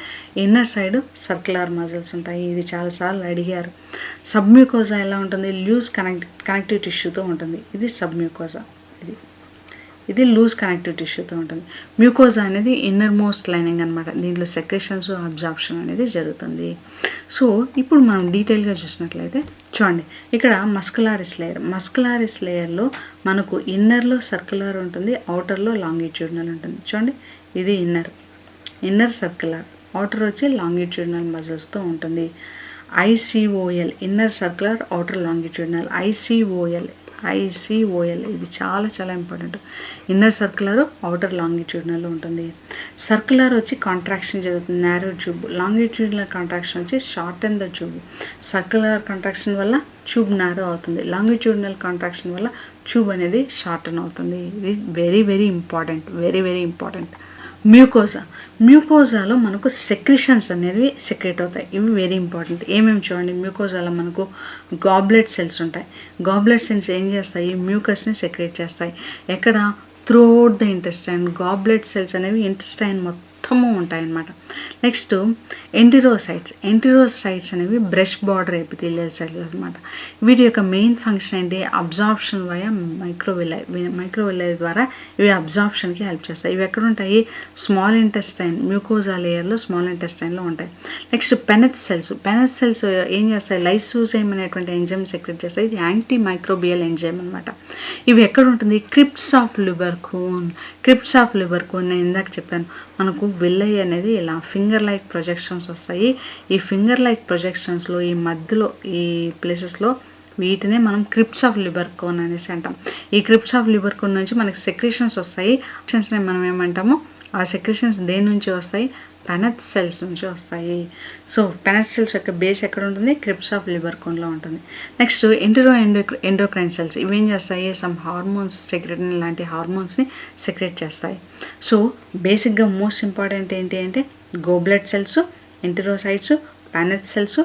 ఇన్నర్ సైడ్ సర్క్యులర్ మజిల్స్ ఉంటాయి. ఇది చాలాసార్లు అడిగారు. సబ్మ్యూకోజా ఎలా ఉంటుంది? లూజ్ కనెక్టివ్ టిష్యూతో ఉంటుంది. ఇది సబ్మ్యూకోజా. ఇది లూజ్ కనెక్టివ్ టిష్యూతో ఉంటుంది. మ్యూకోజా అనేది ఇన్నర్ మోస్ట్ లైనింగ్ అనమాట. దీంట్లో సెక్రెషన్స్, అబ్జార్ప్షన్ అనేది జరుగుతుంది. సో ఇప్పుడు మనం డీటెయిల్గా చూసినట్లయితే చూడండి, ఇక్కడ మస్కులారిస్ లేయర్లో మనకు ఇన్నర్లో సర్క్యులర్ ఉంటుంది, అవుటర్లో లాంగిట్యూడినల్ ఉంటుంది. చూడండి, ఇది ఇన్నర్ సర్క్యులర్, అవుటర్ వచ్చి లాంగిట్యూడినల్ మజిల్స్తో ఉంటుంది. ఐసిఓఎల్, ఇన్నర్ సర్క్యులర్, అవుటర్ లాంగిట్యూడినల్. ఐసిఓఎల్ ఇది చాలా important. Inner circular, outer longitudinal ఉంటుంది. సర్క్యులర్ వచ్చి కాంట్రాక్షన్ జరుగుతుంది, నారో ట్యూబ్. లాంగిట్యూడినల్ కాంట్రాక్షన్ వచ్చి shorten the tube. Circular contraction వల్ల ట్యూబ్ నారో అవుతుంది, లాంగిట్యూడినల్ కాంట్రాక్షన్ వల్ల ట్యూబ్ అనేది షార్టెన్ అవుతుంది. ఇది వెరీ ఇంపార్టెంట్. మ్యూకోజాలో మనకు సెక్రిషన్స్ అనేవి సెక్రేట్ అవుతాయి. ఇవి వెరీ ఇంపార్టెంట్. ఏమేమి చూడండి, మ్యూకోజాలో మనకు గాబ్లెట్ సెల్స్ ఉంటాయి. గాబ్లెట్ సెల్స్ ఏం చేస్తాయి? మ్యూకస్ని సెక్రేట్ చేస్తాయి. ఎక్కడ? Throughout the intestine. Goblet cells అనేవి ఇంటెస్టైన్ మొత్తము ఉంటాయన్నమాట. నెక్స్ట్ ఎంటిరోసైట్స్ అనేవి బ్రష్ బార్డర్ ఎపిథీలియల్ సెల్స్ అనమాట. వీటి యొక్క మెయిన్ ఫంక్షన్ ఏంటి? అబ్జార్ప్షన్ వయా మైక్రోవిల్లై ద్వారా ఇవి అబ్జార్ప్షన్కి హెల్ప్ చేస్తాయి. ఇవి ఎక్కడ ఉంటాయి? స్మాల్ ఇంటెస్టైన్, మ్యూకోజా లేయర్లో స్మాల్ ఇంటెస్టైన్లో ఉంటాయి. నెక్స్ట్ పెనెత్ సెల్స్ ఏం చేస్తాయి? లైసోజైమ్ అనేటువంటి ఎంజైమ్ సెక్రెట్ చేస్తాయి. ఇది యాంటీ మైక్రోబియల్ ఎంజైమ్ అనమాట. ఇవి ఎక్కడ ఉంటుంది? క్రిప్ట్స్ ఆఫ్ లిబర్కోన్ నేను ఇందాక చెప్పాను, మనకు విల్లై అనేది ఇలా ఫింగర్ లైక్ ప్రొజెక్షన్స్ వస్తాయి. ఈ ఫింగర్ లైక్ ప్రొజెక్షన్స్లో ఈ మధ్యలో ఈ ప్లేసెస్లో వీటినే మనం క్రిప్ట్స్ ఆఫ్ లిబర్కోన్ అనేసి అంటాం. ఈ క్రిప్ట్స్ ఆఫ్ లిబర్కోన్ నుంచి మనకి సెక్రేషన్స్ వస్తాయి. సెక్రేషన్స్ని మనం ఏమంటాము? ఆ సెక్రేషన్స్ దేని నుంచి వస్తాయి? పెనెత్ సెల్స్ నుంచి వస్తాయి. సో పెనెత్ సెల్స్ యొక్క బేస్ ఎక్కడ ఉంటుంది? క్రిప్ట్స్ ఆఫ్ లిబర్కోన్లో ఉంటుంది. నెక్స్ట్ ఎండోక్రైన్ సెల్స్ ఇవేం చేస్తాయి? సమ్ హార్మోన్స్, సెక్రెటిన్ లాంటి హార్మోన్స్ని సెక్రెట్ చేస్తాయి. సో బేసిక్గా మోస్ట్ ఇంపార్టెంట్ ఏంటి అంటే goblet cells, enterocytes, paneth cells,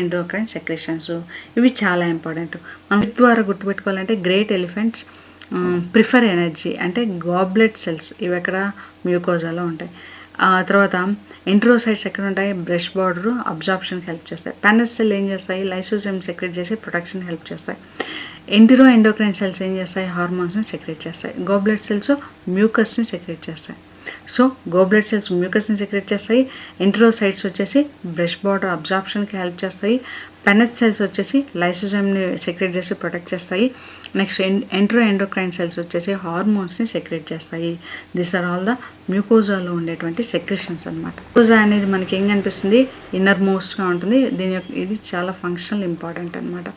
endocrine secretions. ఇవి చాలా ఇంపార్టెంట్. మనం ద్వారా గుర్తుపెట్టుకోవాలంటే గ్రేట్ ఎలిఫెంట్స్ ప్రిఫర్ ఎనర్జీ అంటే గాబ్లెట్ సెల్స్, ఇవి ఎక్కడ? మ్యూకోజాలో ఉంటాయి. తర్వాత ఎంటెరోసైట్స్ ఎక్కడ ఉంటాయి? బ్రష్ బార్డర్ అబ్జార్ప్షన్కి హెల్ప్ చేస్తాయి. పెనెత్ సెల్ ఏం చేస్తాయి? లైసోజైమ్ సెక్రెట్ చేసి ప్రొటెక్షన్ హెల్ప్ చేస్తాయి. ఎండోక్రైన్ సెల్స్ ఏం చేస్తాయి? హార్మోన్స్ని సెక్రెట్ చేస్తాయి. గాబ్లెట్ సెల్స్ మ్యూకస్ని సెక్రెట్ చేస్తాయి. సో గోబ్లెట్ సెల్స్ మ్యూకస్ని సెక్రెట్ చేస్తాయి. ఎంటెరోసైట్స్ వచ్చేసి బ్రష్ బార్డర్ అబ్జార్ప్షన్కి హెల్ప్ చేస్తాయి. పెనెత్ సెల్స్ వచ్చేసి లైసోజైమ్ని సెక్రెట్ చేసి ప్రొటెక్ట్ చేస్తాయి. నెక్స్ట్ ఎండోక్రైన్ సెల్స్ వచ్చేసి హార్మోన్స్ని సెక్రెట్ చేస్తాయి. దిస్ ఆర్ ఆల్ ద మ్యూకోజాలో ఉండేటువంటి సెక్రెషన్స్ అనమాట. మ్యూకోజా అనేది మనకి ఏం కనిపిస్తుంది? ఇన్నర్ మోస్ట్గా ఉంటుంది. ఇది చాలా ఫంక్షనల్ ఇంపార్టెంట్ అనమాట.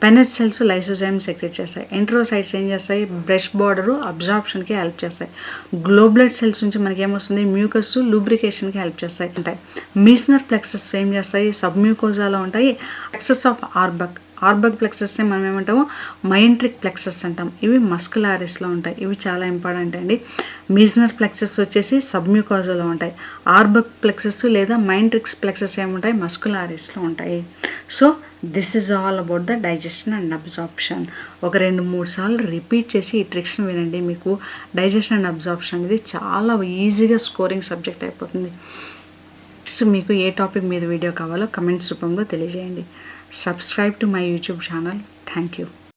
పెనెత్ సెల్స్ లైసోజైమ్ సెక్రెట్ చేస్తాయి. ఎంటెరోసైట్స్ ఏం చేస్తాయి? బ్రష్ బార్డరు అబ్జార్ప్షన్కి హెల్ప్ చేస్తాయి. గ్లోబ్లెట్ సెల్స్ నుంచి మనకి ఏమొస్తుంది? మ్యూకస్ లూబ్రికేషన్కి హెల్ప్ చేస్తాయి ఉంటాయి. మీస్నర్ ప్లెక్సస్ ఏం చేస్తాయి? సబ్ మ్యూకోజాలో ఉంటాయి. ప్లెక్సస్ ఆఫ్ ఆర్బక్ ప్లెక్సస్ని మనం ఏమంటాము? మైంట్రిక్ ప్లెక్సస్ అంటాం. ఇవి మస్కులారిస్లో ఉంటాయి. ఇవి చాలా ఇంపార్టెంట్ అండి. మీస్నర్ ప్లెక్సస్ వచ్చేసి సబ్మ్యూకోజాలో ఉంటాయి. ఆర్బక్ ప్లెక్సస్ లేదా మైంట్రిక్స్ ప్లెక్సస్ ఏముంటాయి? మస్కులారిస్లో ఉంటాయి. So this is all about the digestion and absorption. ఒక 2-3 సార్లు రిపీట్ చేసి ఈ ట్రిక్స్ని వినండి. మీకు డైజెషన్ అండ్ అబ్జార్ప్షన్ అనేది చాలా ఈజీగా స్కోరింగ్ సబ్జెక్ట్ అయిపోతుంది. నెక్స్ట్ మీకు ఏ టాపిక్ మీద వీడియో కావాలో కమెంట్స్ రూపంలో తెలియజేయండి. Subscribe to my YouTube channel. Thank you.